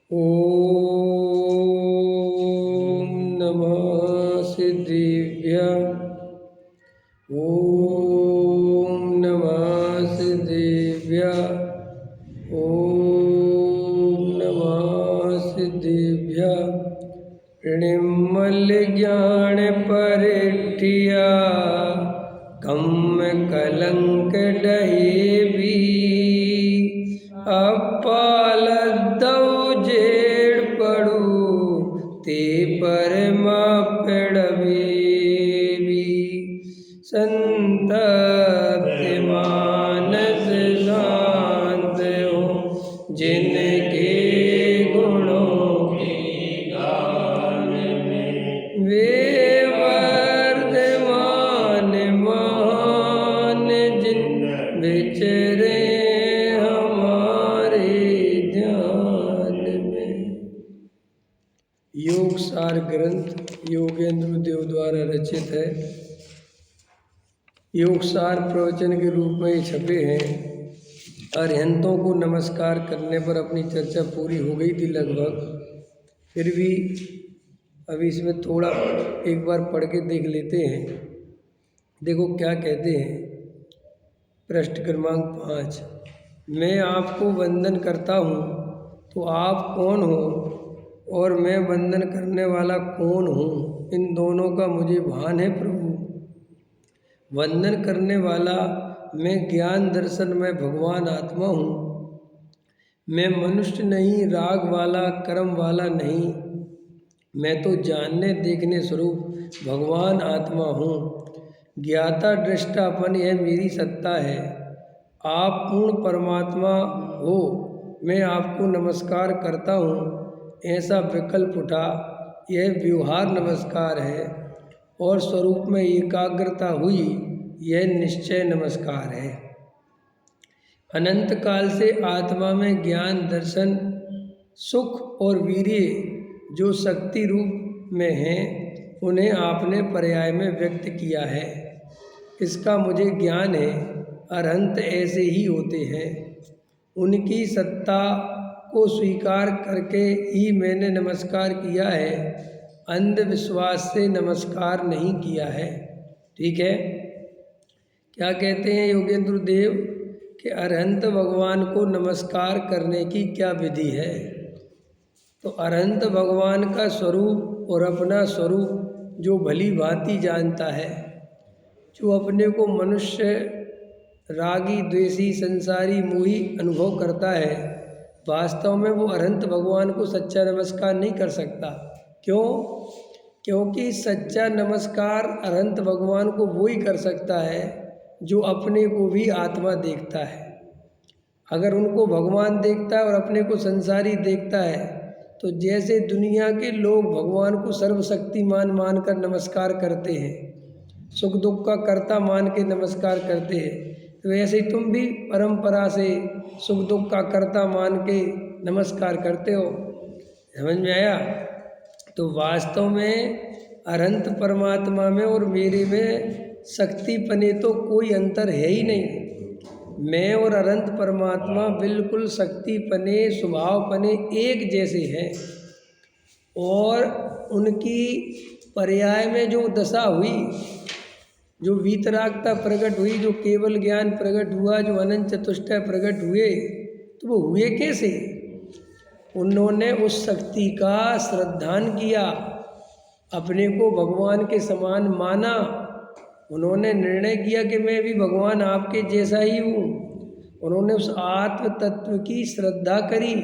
ॐ नमः सिद्धिभ्यः। ॐ नमः सिद्धिभ्यः। ॐ नमः सिद्धिभ्यः। ऋणिमल्लिज्ञानपरिठिया कम कलंक डहेबी। अपालदौ जेड़ पड़ू ते परमा पेड़बेबी। संतप्त मानस शांत हो जिनके गुणों के गान में वे वर्धमान महान जिन विचरे हमारे ध्यान में। योग सार ग्रंथ योगेंद्र देव द्वारा रचित है। योग सार प्रवचन के रूप में छपे हैं। अरिहंतों को नमस्कार करने पर अपनी चर्चा पूरी हो गई थी लगभग, फिर भी अभी इसमें थोड़ा एक बार पढ़ के देख लेते हैं। देखो क्या कहते हैं। पृष्ठ क्रमांक 5। मैं आपको वंदन करता हूँ तो आप कौन हो और मैं वंदन करने वाला कौन हूँ, इन दोनों का मुझे भान है प्रभु। वंदन करने वाला मैं ज्ञान दर्शन में भगवान आत्मा हूँ। मैं मनुष्य नहीं, राग वाला, कर्म वाला नहीं। मैं तो जानने देखने स्वरूप भगवान आत्मा हूँ। ज्ञाता दृष्टापन यह मेरी सत्ता है। आप पूर्ण परमात्मा हो, मैं आपको नमस्कार करता हूँ। ऐसा विकल्प उठा, यह व्यवहार नमस्कार है, और स्वरूप में एकाग्रता हुई, यह निश्चय नमस्कार है। अनंत काल से आत्मा में ज्ञान दर्शन सुख और वीर्य जो शक्ति रूप में हैं, उन्हें आपने पर्याय में व्यक्त किया है। इसका मुझे ज्ञान है। अरहंत ऐसे ही होते हैं। उनकी सत्ता को स्वीकार करके ही मैंने नमस्कार किया है, अंधविश्वास से नमस्कार नहीं किया है। ठीक है। क्या कहते हैं योगेंद्र देव कि अरहंत भगवान को नमस्कार करने की क्या विधि है। तो अरहंत भगवान का स्वरूप और अपना स्वरूप जो भली भांति जानता है, जो अपने को मनुष्य, रागी, द्वेषी, संसारी, मोही अनुभव करता है, वास्तव में वो अरहंत भगवान को सच्चा नमस्कार नहीं कर सकता। क्यों? क्योंकि सच्चा नमस्कार अरहंत भगवान को वो ही कर सकता है जो अपने को भी आत्मा देखता है। अगर उनको भगवान देखता है और अपने को संसारी देखता है, तो जैसे दुनिया के लोग भगवान को सर्वशक्तिमान मानकर नमस्कार करते हैं, सुख दुख का कर्ता मान के नमस्कार करते हैं, तो ऐसे ही तुम भी परंपरा से सुख दुख का कर्ता मान के नमस्कार करते हो। समझ में आया? तो वास्तव में अनंत परमात्मा में और मेरे में शक्तिपने तो कोई अंतर है ही नहीं। मैं और अनंत परमात्मा बिल्कुल शक्तिपने, स्वभावपने एक जैसे हैं। और उनकी पर्याय में जो दशा हुई, जो वीतरागता प्रकट हुई, जो केवल ज्ञान प्रकट हुआ, जो अनंत चतुष्टय प्रकट हुए, तो वो हुए कैसे? उन्होंने उस शक्ति का श्रद्धान किया, अपने को भगवान के समान माना। उन्होंने निर्णय किया कि मैं भी भगवान आपके जैसा ही हूँ। उन्होंने उस आत्म तत्व की श्रद्धा करी,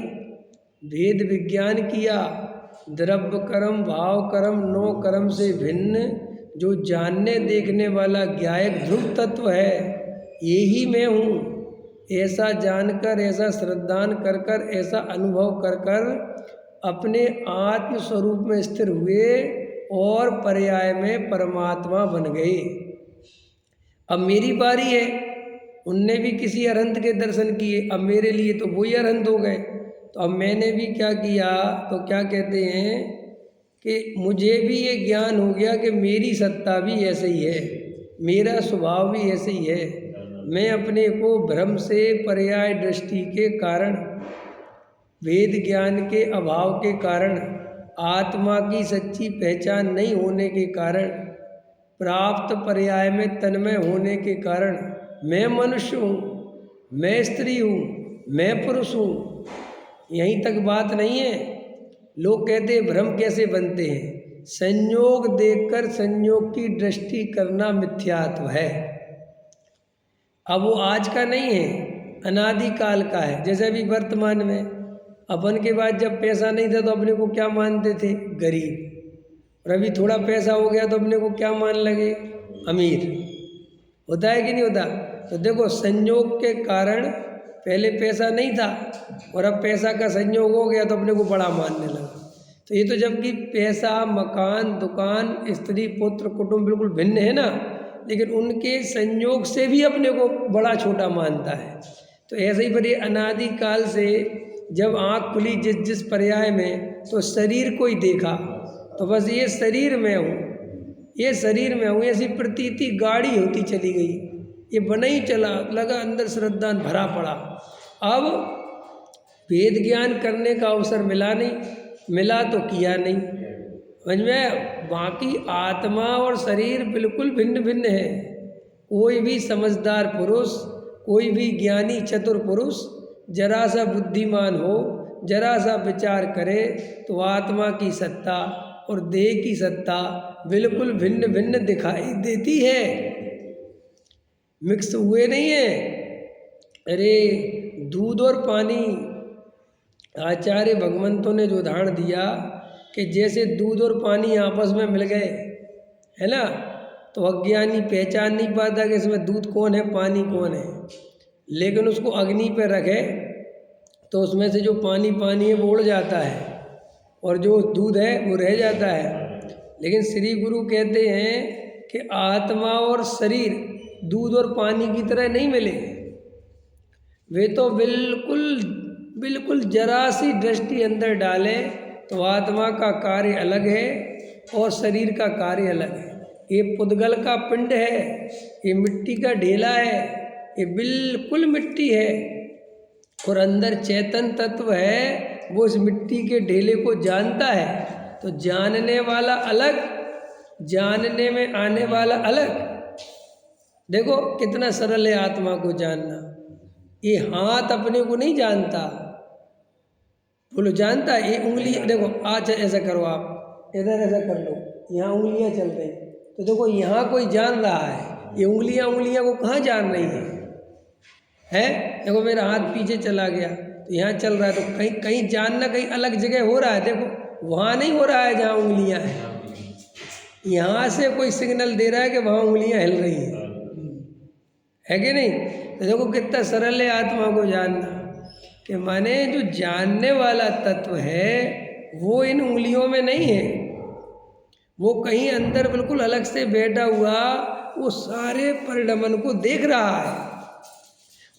भेद विज्ञान किया। द्रव्य कर्म, भाव कर्म, नो कर्म से भिन्न जो जानने देखने वाला ज्ञायक ध्रुव तत्व है, यही मैं हूँ। ऐसा जानकर, ऐसा श्रद्धान कर कर, ऐसा अनुभव कर कर अपने आत्म स्वरूप में स्थिर हुए और पर्याय में परमात्मा बन गए। अब मेरी बारी है। उनने भी किसी अरहंत के दर्शन किए, अब मेरे लिए तो वही अरहंत हो गए। तो अब मैंने भी क्या किया, तो क्या कहते हैं कि मुझे भी ये ज्ञान हो गया कि मेरी सत्ता भी ऐसे ही है, मेरा स्वभाव भी ऐसे ही है। मैं अपने को भ्रम से पर्याय दृष्टि के कारण वेद ज्ञान के अभाव के कारण, आत्मा की सच्ची पहचान नहीं होने के कारण, प्राप्त पर्याय में तन्मय होने के कारण मैं मनुष्य हूँ, मैं स्त्री हूँ, मैं पुरुष हूँ, यहीं तक बात नहीं है। लोग कहते हैं भ्रम कैसे बनते हैं? संयोग देखकर संयोग की दृष्टि करना मिथ्यात्व है। अब वो आज का नहीं है, अनादि काल का है। जैसे अभी वर्तमान में अपन के पास जब पैसा नहीं था तो अपने को क्या मानते थे? गरीब। और अभी थोड़ा पैसा हो गया तो अपने को क्या मान लगे? अमीर। होता है कि नहीं होता? तो देखो, संयोग के कारण पहले पैसा नहीं था और अब पैसा का संयोग हो गया तो अपने को बड़ा मानने लगा। तो ये तो जबकि पैसा, मकान, दुकान, स्त्री, पुत्र, कुटुंब बिल्कुल भिन्न है ना, लेकिन उनके संयोग से भी अपने को बड़ा छोटा मानता है। तो ऐसे ही पर ये अनादि काल से जब आँख खुली जिस जिस पर्याय में, तो शरीर को ही देखा तो बस ये शरीर में हूँ, ये शरीर में हूँ, ऐसी प्रतीति गाढ़ी होती चली गई। ये बना ही चला, लगा अंदर श्रद्धा भरा पड़ा। अब वेद ज्ञान करने का अवसर मिला नहीं, मिला तो किया नहीं। समझ में? बाकी आत्मा और शरीर बिल्कुल भिन्न भिन्न है। कोई भी समझदार पुरुष, कोई भी ज्ञानी चतुर पुरुष जरा सा बुद्धिमान हो, जरा सा विचार करे तो आत्मा की सत्ता और देह की सत्ता बिल्कुल भिन्न भिन्न दिखाई देती है, मिक्स हुए नहीं है। अरे दूध और पानी, आचार्य भगवंतों ने जो उदाहरण दिया कि जैसे दूध और पानी आपस में मिल गए, है ना, तो अज्ञानी पहचान नहीं पाता कि इसमें दूध कौन है, पानी कौन है। लेकिन उसको अग्नि पर रखे तो उसमें से जो पानी पानी है वो उड़ जाता है और जो दूध है वो रह जाता है। लेकिन श्री गुरु कहते हैं कि आत्मा और शरीर दूध और पानी की तरह नहीं मिले। वे तो बिल्कुल बिल्कुल जरा सी दृष्टि अंदर डाले तो आत्मा का कार्य अलग है और शरीर का कार्य अलग है। ये पुद्गल का पिंड है, ये मिट्टी का ढेला है, ये बिल्कुल मिट्टी है और अंदर चेतन तत्व है, वो इस मिट्टी के ढेले को जानता है। तो जानने वाला अलग, जानने में आने वाला अलग। देखो कितना सरल है आत्मा को जानना। ये हाथ अपने को नहीं जानता, बोलो जानता है। ये उंगली देखो, आज ऐसा करो, आप इधर ऐसा कर लो, यहाँ उंगलियाँ चल रही, तो देखो यहाँ कोई जान रहा है, ये उंगलियाँ को कहाँ जान रही है? देखो मेरा हाथ पीछे चला गया तो यहाँ चल रहा है, तो कहीं कहीं जानना कहीं अलग जगह हो रहा है। देखो वहाँ नहीं हो रहा है जहाँ उंगलियाँ हैं, यहाँ से कोई सिग्नल दे रहा है कि वहाँ उंगलियाँ हिल रही हैं, है कि नहीं? तो देखो कितना सरल है आत्मा को जानना, कि माने जो जानने वाला तत्व है वो इन उंगलियों में नहीं है, वो कहीं अंदर बिल्कुल अलग से बैठा हुआ वो सारे परिणमन को देख रहा है।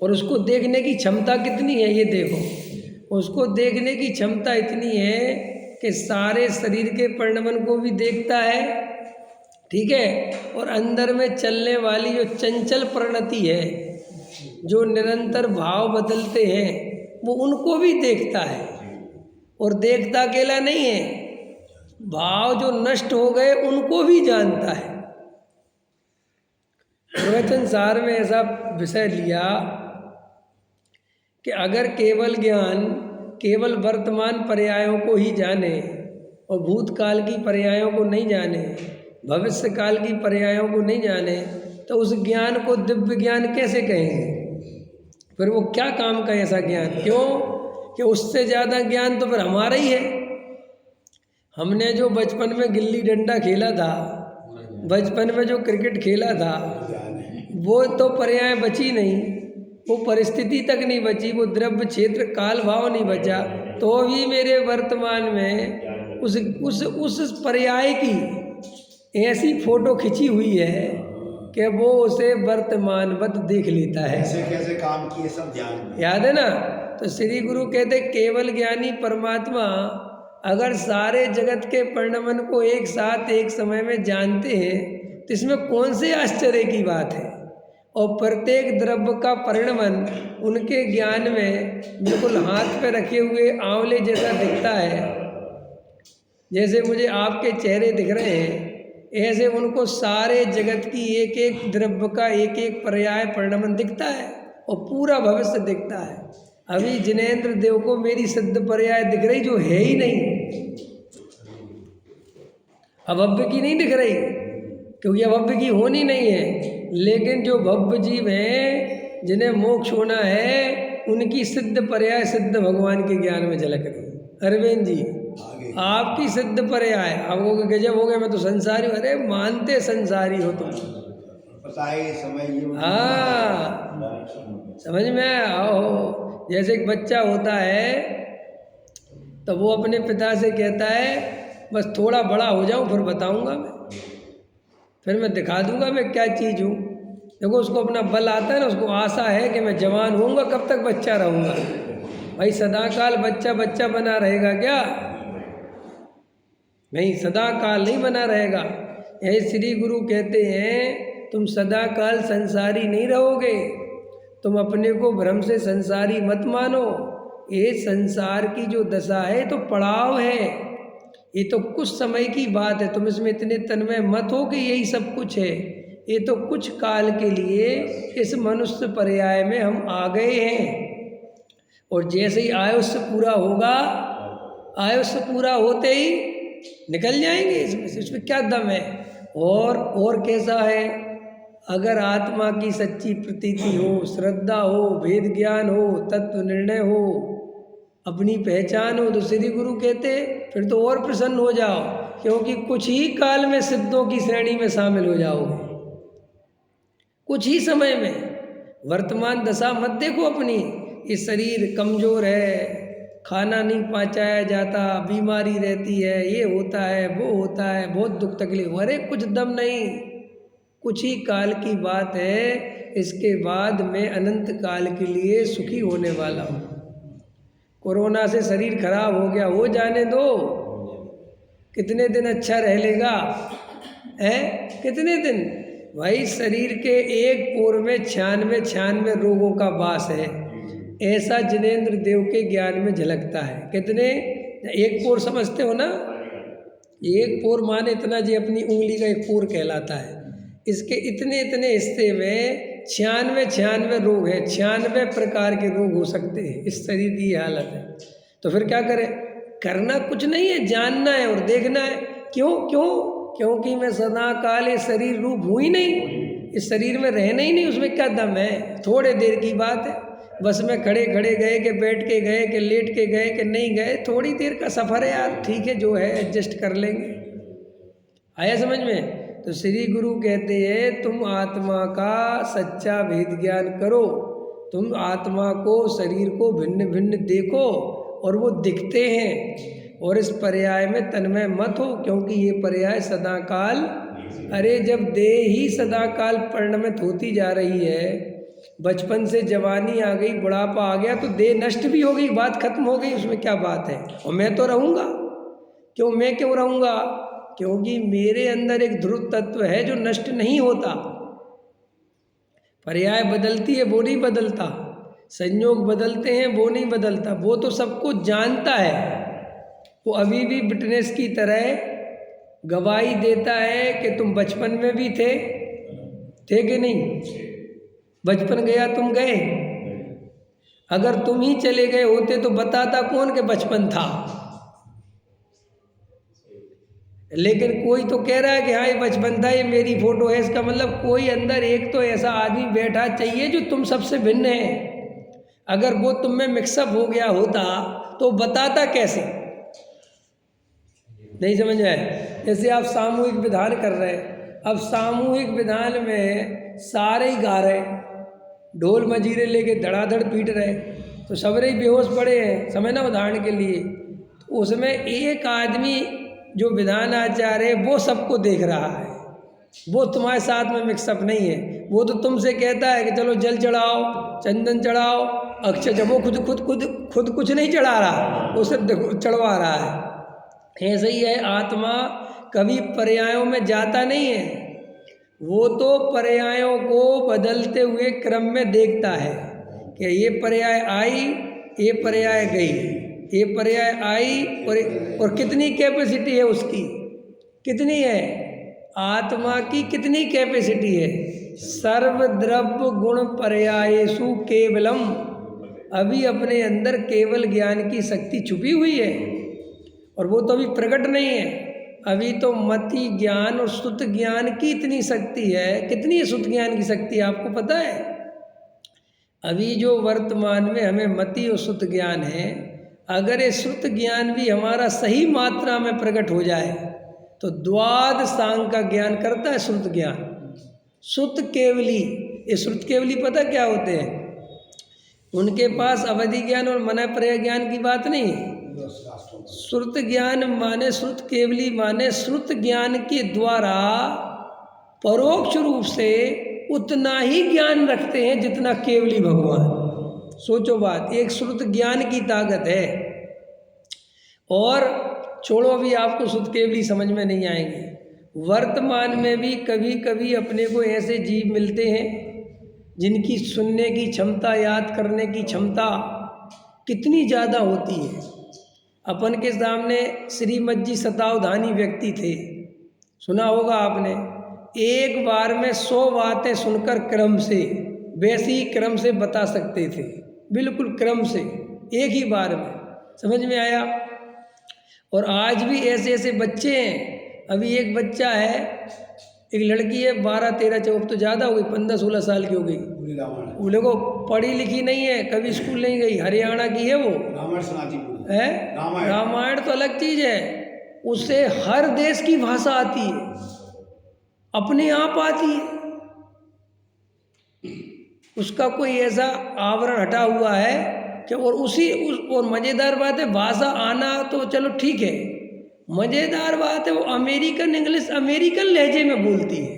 और उसको देखने की क्षमता कितनी है ये देखो, उसको देखने की क्षमता इतनी है कि सारे शरीर के परिणमन को भी देखता है, ठीक है, और अंदर में चलने वाली जो चंचल प्रवृत्ति है, जो निरंतर भाव बदलते हैं, वो उनको भी देखता है। और देखता अकेला नहीं है, भाव जो नष्ट हो गए उनको भी जानता है। प्रवचन सार में ऐसा विषय लिया कि अगर केवल ज्ञान केवल वर्तमान पर्यायों को ही जाने और भूतकाल की पर्यायों को नहीं जाने, भविष्य काल की पर्यायों को नहीं जाने, तो उस ज्ञान को दिव्य ज्ञान कैसे कहेंगे? फिर वो क्या काम का ऐसा ज्ञान? क्यों कि उससे ज़्यादा ज्ञान तो फिर हमारा ही है। हमने जो बचपन में गिल्ली डंडा खेला था, बचपन में जो क्रिकेट खेला था, वो तो पर्याय बची नहीं, वो परिस्थिति तक नहीं बची, वो द्रव्य क्षेत्र काल भाव नहीं बचा, तो भी मेरे वर्तमान में उस पर्याय की ऐसी फोटो खिंची हुई है कि वो उसे वर्तमानवत देख लेता है। कैसे कैसे काम किए सब ध्यान याद है ना? तो श्री गुरु कहते केवल ज्ञानी परमात्मा अगर सारे जगत के परिणमन को एक साथ एक समय में जानते हैं तो इसमें कौन से आश्चर्य की बात है? और प्रत्येक द्रव्य का परिणमन उनके ज्ञान में बिल्कुल हाथ पे रखे हुए आंवले जैसा दिखता है। जैसे मुझे आपके चेहरे दिख रहे हैं, ऐसे उनको सारे जगत की एक एक द्रव्य का एक एक पर्याय परिणमन दिखता है और पूरा भविष्य दिखता है। अभी जिनेंद्र देव को मेरी सिद्ध पर्याय दिख रही जो है ही नहीं, अभव्य की नहीं दिख रही, क्योंकि अभव्य की होनी नहीं है। लेकिन जो भव्य जीव हैं जिन्हें मोक्ष होना है, उनकी सिद्ध पर्याय सिद्ध भगवान के ज्ञान में झलक रही। अरविंद जी आपकी सिद्ध पर्याय, आपको गजब हो गया, मैं तो संसारी हूँ। अरे मानते संसारी हो तुम, पता है समय हाँ समझ में आओ। जैसे एक बच्चा होता है तो वो अपने पिता से कहता है बस थोड़ा बड़ा हो जाऊं फिर बताऊंगा मैं, फिर मैं दिखा दूंगा मैं क्या चीज़ हूँ। देखो उसको अपना बल आता है ना, उसको आशा है कि मैं जवान होऊंगा, कब तक बच्चा रहूंगा। भाई सदा काल बच्चा बच्चा बना रहेगा क्या? नहीं, सदा काल नहीं बना रहेगा। यही श्री गुरु कहते हैं तुम सदा काल संसारी नहीं रहोगे, तुम अपने को भ्रम से संसारी मत मानो। ये संसार की जो दशा है तो पड़ाव है, ये तो कुछ समय की बात है। तुम इसमें इतने तन्मय मत हो कि यही सब कुछ है। ये तो कुछ काल के लिए इस मनुष्य पर्याय में हम आ गए हैं, और जैसे ही आयुष्य पूरा होगा, आयुष्य पूरा होते ही निकल जाएंगे इसमें से। इसमें क्या दम है? और कैसा है? अगर आत्मा की सच्ची प्रतीति हो, श्रद्धा हो, वेद ज्ञान हो, तत्व निर्णय हो, अपनी पहचान हो, तो श्री गुरु कहते फिर तो और प्रसन्न हो जाओ, क्योंकि कुछ ही काल में सिद्धों की श्रेणी में शामिल हो जाओगे। कुछ ही समय में। वर्तमान दशा मत देखो अपनी, ये शरीर कमजोर है, खाना नहीं पचाया जाता, बीमारी रहती है, ये होता है वो होता है, बहुत दुख तकलीफ। अरे कुछ दम नहीं, कुछ ही काल की बात है। इसके बाद मैं अनंत काल के लिए सुखी होने वाला हूँ। कोरोना से शरीर खराब हो गया, हो जाने दो, कितने दिन अच्छा रह लेगा है? कितने दिन? भाई शरीर के एक पोर में 96 रोगों का वास है, ऐसा जिनेंद्र देव के ज्ञान में झलकता है। कितने? एक पोर समझते हो ना? एक पोर माने इतना जी अपनी उंगली का एक पोर कहलाता है। इसके इतने इतने हिस्से में 96 रोग है, 96 प्रकार के रोग हो सकते हैं। इस शरीर की ये हालत है, तो फिर क्या करें? करना कुछ नहीं है, जानना है और देखना है। क्योंकि मैं सदा काल ये शरीर रूप हूँ ही नहीं, इस शरीर में रहना ही नहीं। उसमें क्या दम है? थोड़े देर की बात है। बस में खड़े खड़े गए कि बैठ के गए कि लेट के गए कि नहीं गए, थोड़ी देर का सफ़र है यार, ठीक है जो है एडजस्ट कर लेंगे। आया समझ में? तो श्री गुरु कहते हैं तुम आत्मा का सच्चा भेद ज्ञान करो, तुम आत्मा को शरीर को भिन्न भिन्न देखो, और वो दिखते हैं। और इस पर्याय में तन्मय मत हो, क्योंकि ये पर्याय सदा काल, अरे जब देह ही सदा काल परिणमित होती जा रही है, बचपन से जवानी आ गई, बुढ़ापा आ गया, तो देह नष्ट भी हो गई, बात खत्म हो गई। उसमें क्या बात है? और मैं तो रहूँगा। मैं क्यों रहूँगा? क्योंकि मेरे अंदर एक ध्रुव तत्व है जो नष्ट नहीं होता। पर्याय बदलती है, वो नहीं बदलता। संयोग बदलते हैं, वो नहीं बदलता। वो तो सबको जानता है, वो अभी भी विटनेस की तरह गवाही देता है कि तुम बचपन में भी थे कि नहीं? बचपन गया तुम गए। अगर तुम ही चले गए होते तो बताता कौन कि बचपन था? लेकिन कोई तो कह रहा है कि हाँ ये बचपन था, ये मेरी फोटो है। इसका मतलब कोई अंदर एक तो ऐसा आदमी बैठा चाहिए जो तुम सबसे भिन्न है। अगर वो तुम में मिक्सअप हो गया होता तो बताता कैसे? नहीं समझ में आए? जैसे आप सामूहिक विधान कर रहे हैं, अब सामूहिक विधान में सारे ही गा रहे, ढोल मजीरे लेके धड़ाधड़ पीट रहे, तो सबरे ही बेहोश पड़े हैं, समझना उदाहरण के लिए। तो उसमें एक आदमी जो विधान आचार्य है वो सबको देख रहा है, वो तुम्हारे साथ में मिक्सअप नहीं है। वो तो तुमसे कहता है कि चलो जल चढ़ाओ, चंदन चढ़ाओ, अक्षय, जब वो खुद कुछ नहीं चढ़ा रहा, वो सिर्फ चढ़वा रहा है। ऐसे ही है, आत्मा कभी पर्यायों में जाता नहीं है, वो तो पर्यायों को बदलते हुए क्रम में देखता है कि ये पर्याय आई, ये पर्याय गई, ये पर्याय आई, और कितनी कैपेसिटी है उसकी, कितनी है आत्मा की, कितनी कैपेसिटी है। सर्वद्रव्य गुण पर्यायेषु केवलम, अभी अपने अंदर केवल ज्ञान की शक्ति छुपी हुई है, और वो तो अभी प्रकट नहीं है। अभी तो मति ज्ञान और शुद्ध ज्ञान की इतनी शक्ति है। कितनी है शुद्ध ज्ञान की शक्ति आपको पता है? अभी जो वर्तमान में हमें मति और शुद्ध ज्ञान है, अगर ये शुद्ध ज्ञान भी हमारा सही मात्रा में प्रकट हो जाए तो द्वादशांग का ज्ञान करता है शुद्ध ज्ञान। शुद्ध केवली, ये शुद्ध केवली पता क्या होते हैं? उनके पास अवधि ज्ञान और मन पर्याय ज्ञान की बात नहीं है। श्रुत ज्ञान माने, श्रुत केवली माने श्रुत ज्ञान के द्वारा परोक्ष रूप से उतना ही ज्ञान रखते हैं जितना केवली भगवान। सोचो बात, एक श्रुत ज्ञान की ताकत है। और छोड़ो, अभी आपको शुद्ध केवली समझ में नहीं आएंगे। वर्तमान में भी कभी कभी अपने को ऐसे जीव मिलते हैं जिनकी सुनने की क्षमता, याद करने की क्षमता कितनी ज़्यादा होती है। अपन के सामने श्रीमद जी शतावधानी व्यक्ति थे, सुना होगा आपने। एक बार में 100 बातें सुनकर क्रम से, वैसे ही क्रम से बता सकते थे, बिल्कुल क्रम से, एक ही बार में समझ में आया। और आज भी ऐसे ऐसे बच्चे हैं। अभी एक बच्चा है, एक लड़की है, 12-13 14 तो ज़्यादा हो गई, 15-16 साल की हो गई। वो देखो पढ़ी लिखी नहीं है, कभी स्कूल नहीं गई, हरियाणा की है वो। है रामायण तो अलग चीज़ है, उससे हर देश की भाषा आती है, अपने आप आती है। उसका कोई ऐसा आवरण हटा हुआ है कि, और और मज़ेदार बात है, भाषा आना तो चलो ठीक है, मज़ेदार बात है वो अमेरिकन इंग्लिश अमेरिकन लहजे में बोलती है,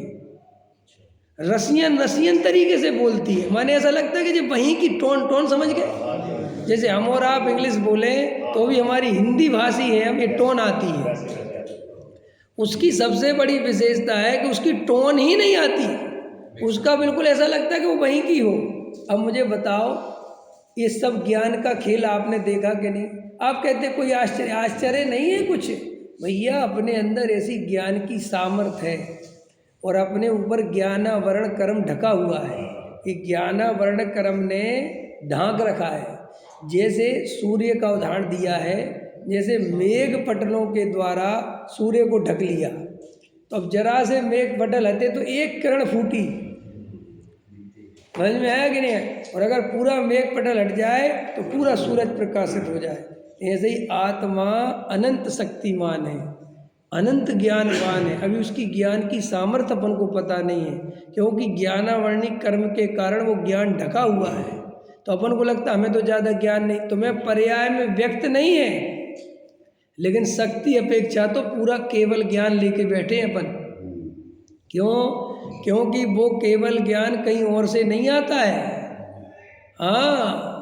रसियन तरीके से बोलती है। माने ऐसा लगता है कि जब वहीं की टोन समझ गए। जैसे हम और आप इंग्लिश बोले तो भी हमारी हिंदी भाषी है, हमें टोन आती है। उसकी सबसे बड़ी विशेषता है कि उसकी टोन ही नहीं आती, उसका बिल्कुल ऐसा लगता है कि वो वहीं की हो। अब मुझे बताओ, ये सब ज्ञान का खेल आपने देखा कि नहीं? आप कहते कोई आश्चर्य नहीं है कुछ। भैया अपने अंदर ऐसी ज्ञान की सामर्थ्य है और अपने ऊपर ज्ञानावरण कर्म ढका हुआ है। ये ज्ञानावरण कर्म ने ढांक रखा है। जैसे सूर्य का उदाहरण दिया है, जैसे मेघ पटलों के द्वारा सूर्य को ढक लिया, तो अब जरा से मेघ पटल हटे तो एक किरण फूटी, समझ में आया कि नहीं है? और अगर पूरा मेघ पटल हट जाए तो पूरा सूरज प्रकाशित हो जाए। ऐसे ही आत्मा अनंत शक्तिमान है, अनंत ज्ञानवान है। अभी उसकी ज्ञान की सामर्थ्य अपन को पता नहीं है, क्योंकि ज्ञानावर्णिक कर्म के कारण वो ज्ञान ढका हुआ है। तो अपन को लगता है हमें तो ज़्यादा ज्ञान नहीं, तो मैं पर्याय में व्यक्त नहीं है, लेकिन शक्ति अपेक्षा तो पूरा केवल ज्ञान लेके बैठे हैं अपन। क्योंकि वो केवल ज्ञान कहीं और से नहीं आता है। हाँ,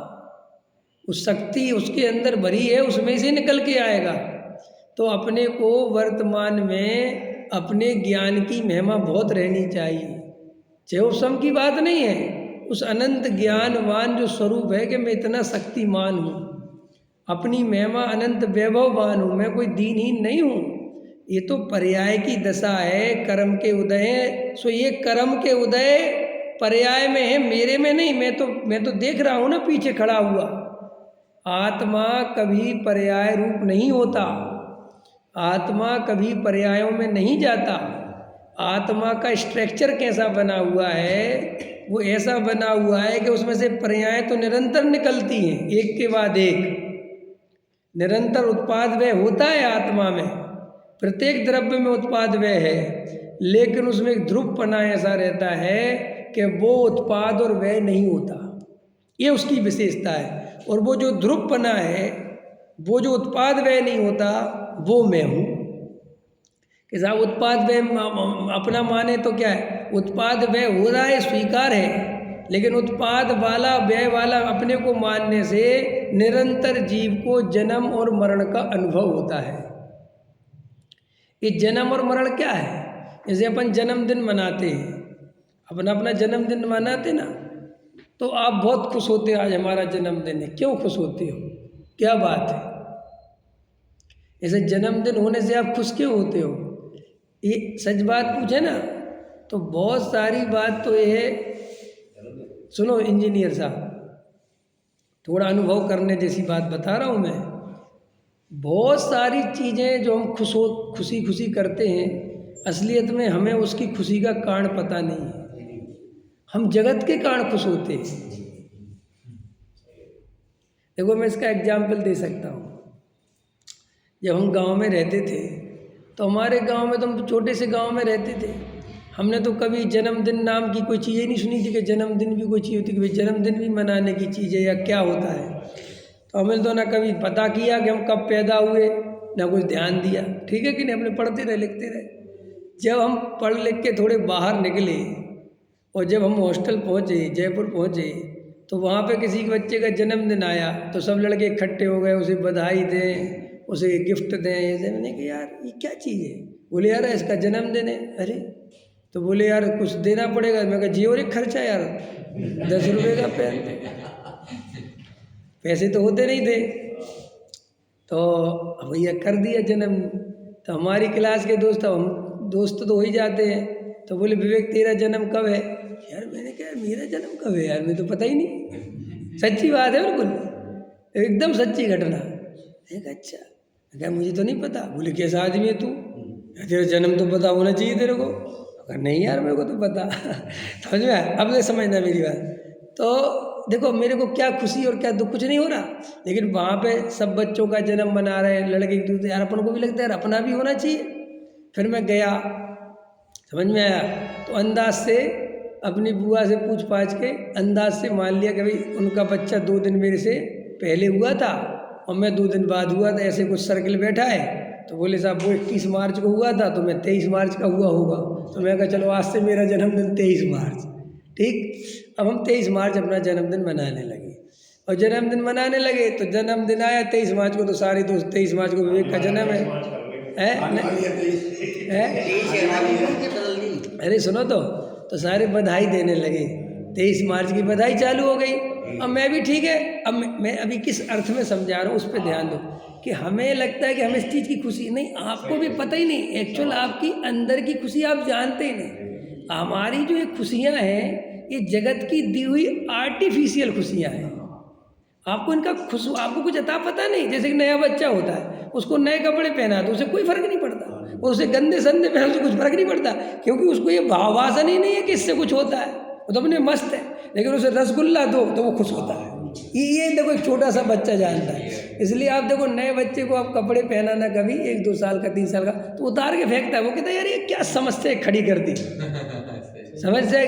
उस शक्ति उसके अंदर भरी है, उसमें से निकल के आएगा। तो अपने को वर्तमान में अपने ज्ञान की महिमा बहुत रहनी चाहिए। चेवसम की बात नहीं है, उस अनंत ज्ञानवान जो स्वरूप है कि मैं इतना शक्तिमान हूँ, अपनी महिमा अनंत वैभववान हूँ, मैं कोई दीनहीन नहीं हूँ। ये तो पर्याय की दशा है, कर्म के उदय। सो ये कर्म के उदय पर्याय में है, मेरे में नहीं। मैं तो देख रहा हूँ ना पीछे खड़ा हुआ। आत्मा कभी पर्याय रूप नहीं होता, आत्मा कभी पर्यायों में नहीं जाता। आत्मा का स्ट्रक्चर कैसा बना हुआ है? वो ऐसा बना हुआ है कि उसमें से पर्याय तो निरंतर निकलती हैं, एक के बाद एक। निरंतर उत्पाद व्यय होता है आत्मा में, प्रत्येक द्रव्य में उत्पाद व्यय है, लेकिन उसमें एक ध्रुवपना ऐसा रहता है कि वो उत्पाद और व्यय नहीं होता। ये उसकी विशेषता है। और वो जो ध्रुवपना है, वो जो उत्पाद व्यय नहीं होता, वो मैं हूँ। कि साहब उत्पाद व्यय अपना माने तो क्या है? उत्पाद व्यय हो रहा है, स्वीकार है, लेकिन उत्पाद वाला व्यय वाला अपने को मानने से निरंतर जीव को जन्म और मरण का अनुभव होता है। ये जन्म और मरण क्या है? जैसे अपन जन्मदिन मनाते हैं, अपना अपना जन्मदिन मनाते ना, तो आप बहुत खुश होते हो, आज हमारा जन्मदिन है। क्यों खुश होते हो, क्या बात है? ऐसे जन्मदिन होने से आप खुश क्यों होते हो? ये सच बात पूछे ना तो बहुत सारी बात तो ये है। सुनो इंजीनियर साहब, थोड़ा अनुभव करने जैसी बात बता रहा हूँ मैं। बहुत सारी चीज़ें जो हम खुशी खुशी करते हैं, असलियत में हमें उसकी खुशी का कारण पता नहीं है। हम जगत के कारण खुश होते हैं। देखो मैं इसका एग्जाम्पल दे सकता हूँ। जब हम गांव में रहते थे तो हमारे गांव में, तो हम छोटे से गांव में रहते थे, हमने तो कभी जन्मदिन नाम की कोई चीज़ ही नहीं सुनी थी कि जन्मदिन भी कोई चीज़ होती, कि भाई जन्मदिन भी मनाने की चीज़ है या क्या होता है। तो हमने तो ना कभी पता किया कि हम कब पैदा हुए, ना कुछ ध्यान दिया। ठीक है कि नहीं, अपने पढ़ते रहे लिखते रहे। जब हम पढ़ लिख के थोड़े बाहर निकले और जब हम हॉस्टल पहुँचे, जयपुर पहुँचे, तो वहाँ पे किसी के बच्चे का जन्मदिन आया तो सब लड़के इकट्ठे हो गए, उसे बधाई दें, उसे गिफ्ट दें। ऐसे मैंने कहा यार ये क्या चीज़ है? बोले यार इसका जन्मदिन है। अरे तो बोले यार कुछ देना पड़ेगा। मैं कहा जी और एक खर्चा यार 10 रुपये का पेन, पैसे तो होते नहीं थे। तो भैया कर दिया जन्म। तो हमारी क्लास के दोस्त, हम दोस्त तो हो ही जाते हैं, तो बोले विवेक तेरा जन्म कब है? यार मैंने कहा मेरा जन्म कब है यार, मुझे तो पता ही नहीं। सच्ची बात है, बिल्कुल एकदम सच्ची घटना। एक अच्छा, क्या मुझे तो नहीं पता। बोले कैसा आदमी है तू, तेरा जन्म तो पता होना चाहिए तेरे को। अगर नहीं यार मेरे को तो पता। समझ में आया? अब नहीं समझना मेरी बात। तो देखो मेरे को क्या खुशी और क्या दुख, कुछ नहीं हो रहा, लेकिन वहाँ पे सब बच्चों का जन्म मना रहे हैं, लड़के एक दूसरे, यार अपन को भी लगता है यार अपना भी होना चाहिए। फिर मैं गया, समझ में आया, तो अंदाज से अपनी बुआ से पूछ पाछ के अंदाज से मान लिया कि भाई उनका बच्चा 2 दिन मेरे से पहले हुआ था और मैं 2 दिन बाद हुआ था, ऐसे कुछ सर्कल बैठा है। तो बोले साहब वो 21 मार्च को हुआ था, तो मैं 23 मार्च का हुआ होगा। तो मैं कहा चलो आज से मेरा जन्मदिन 23 मार्च। ठीक, अब हम 23 मार्च अपना जन्मदिन मनाने लगे, और जन्मदिन मनाने लगे तो जन्मदिन आया 23 मार्च को, तो सारे दोस्त 23 मार्च को विवेक का जन्म है। अरे सुनो तो सारे बधाई देने लगे, 23 मार्च की बधाई चालू हो गई। अब मैं भी ठीक है, अब मैं अभी किस अर्थ में समझा रहा हूँ उस पर ध्यान दो, कि हमें लगता है कि हमें इस चीज़ की खुशी नहीं, आपको भी पता ही नहीं एक्चुअल आपकी अंदर की खुशी आप जानते ही नहीं। हमारी जो ये खुशियाँ हैं ये जगत की दी हुई आर्टिफिशियल खुशियाँ हैं। आपको इनका आपको कुछ अता पता नहीं। जैसे कि नया बच्चा होता है, उसको नए कपड़े पहना तो उसे कोई फर्क नहीं पड़ता, और उसे गंदे संदे पहना उसे कुछ फर्क नहीं पड़ता, क्योंकि उसको ये भावासन ही नहीं है कि इससे कुछ होता है, वो तो अपने मस्त है। लेकिन उसे रसगुल्ला दो तो वो खुश होता है। ये देखो एक छोटा सा बच्चा जानता है। इसलिए आप देखो नए बच्चे को आप कपड़े पहनाना कभी 1-2 साल का 3 साल का, तो उतार के फेंकता है। वो कहता है यार ये क्या समस्या खड़ी कर दी, समझ जाए,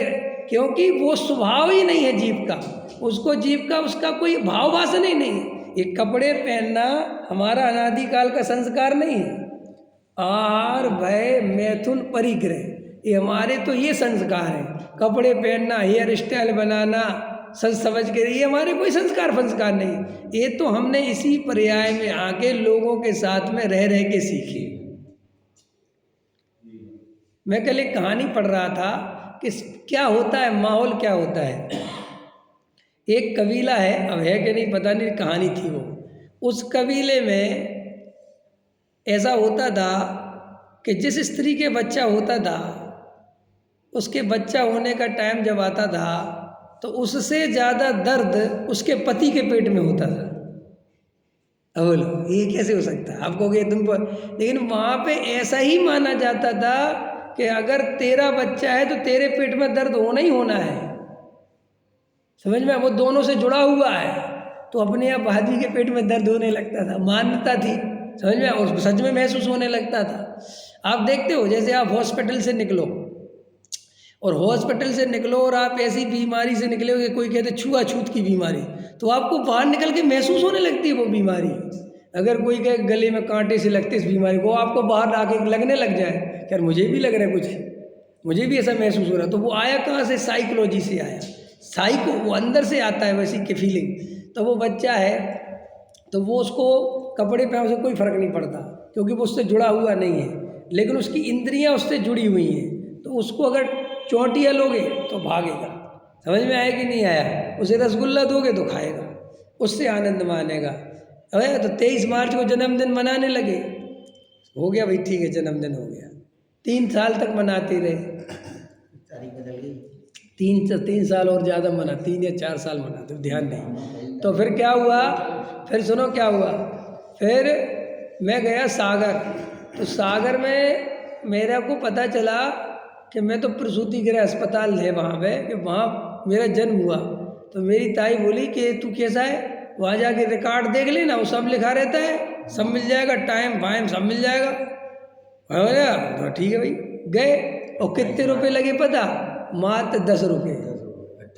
क्योंकि वो स्वभाव ही नहीं है जीव का, उसको जीव का उसका कोई भाव वासन ही नहीं है। ये कपड़े पहनना हमारा अनादिकाल का संस्कार नहीं है। आहार भय मैथुन परिग्रह, ये हमारे तो ये संस्कार है। कपड़े पहनना, हेयर स्टाइल बनाना, सच समझ के, ये हमारे कोई संस्कार नहीं। ये तो हमने इसी पर्याय में आके लोगों के साथ में रह रह के सीखी। मैं कल एक कहानी पढ़ रहा था कि क्या होता है, माहौल क्या होता है। एक कबीला है, अब है कि नहीं पता नहीं, कहानी थी वो। उस कबीले में ऐसा होता था कि जिस स्त्री के बच्चा होता था, उसके बच्चा होने का टाइम जब आता था तो उससे ज़्यादा दर्द उसके पति के पेट में होता था। अब बोलो ये कैसे हो सकता है? आप कहोगे तुम पर, लेकिन वहाँ पे ऐसा ही माना जाता था कि अगर तेरा बच्चा है तो तेरे पेट में दर्द होना ही होना है। समझ में, वो दोनों से जुड़ा हुआ है। तो अपने आप भाभी के पेट में दर्द होने लगता था, मान्यता थी, समझ में, और सच में महसूस होने लगता था। आप देखते हो जैसे आप हॉस्पिटल से निकलो, और हॉस्पिटल से निकलो और आप ऐसी बीमारी से निकले हो कि कोई कहते छुआछूत की बीमारी, तो आपको बाहर निकल के महसूस होने लगती है वो बीमारी। अगर कोई कहे गले में कांटे से लगते इस बीमारी को, आपको बाहर आके लगने लग जाए, यार मुझे भी लग रहा है कुछ, मुझे भी ऐसा महसूस हो रहा है। तो वो आया कहाँ से? साइकोलॉजी से आया। साइको वो अंदर से आता है वैसी की फीलिंग। तो वो बच्चा है तो वो उसको कपड़े पहनने से कोई फर्क नहीं पड़ता, क्योंकि वो उससे जुड़ा हुआ नहीं है। लेकिन उसकी इंद्रियां उससे जुड़ी हुई हैं, तो उसको अगर चौंटिया लोगे तो भागेगा। समझ में आया कि नहीं आया? उसे रसगुल्ला दोगे तो खाएगा, उससे आनंद मानेगा। अरे तो 23 मार्च को जन्मदिन मनाने लगे, हो गया भाई, ठीक है जन्मदिन हो गया। 3 साल तक मनाते रहे, तारीख बदल गई। 3 साल और ज़्यादा मना, 3 या 4 साल मनाते, ध्यान नहीं। तो फिर क्या हुआ, फिर सुनो क्या हुआ, फिर मैं गया सागर। तो सागर में मेरे को पता चला कि मैं तो प्रसूति गृह अस्पताल है वहाँ पे, कि वहाँ मेरा जन्म हुआ। तो मेरी ताई बोली कि तू कैसा है, वहाँ जाके रिकॉर्ड देख लेना, वो सब लिखा रहता है, सब मिल जाएगा, टाइम वाइम सब मिल जाएगा। तो ठीक है भाई, गए। और कितने रुपए लगे पता, मात्र 10 रुपये।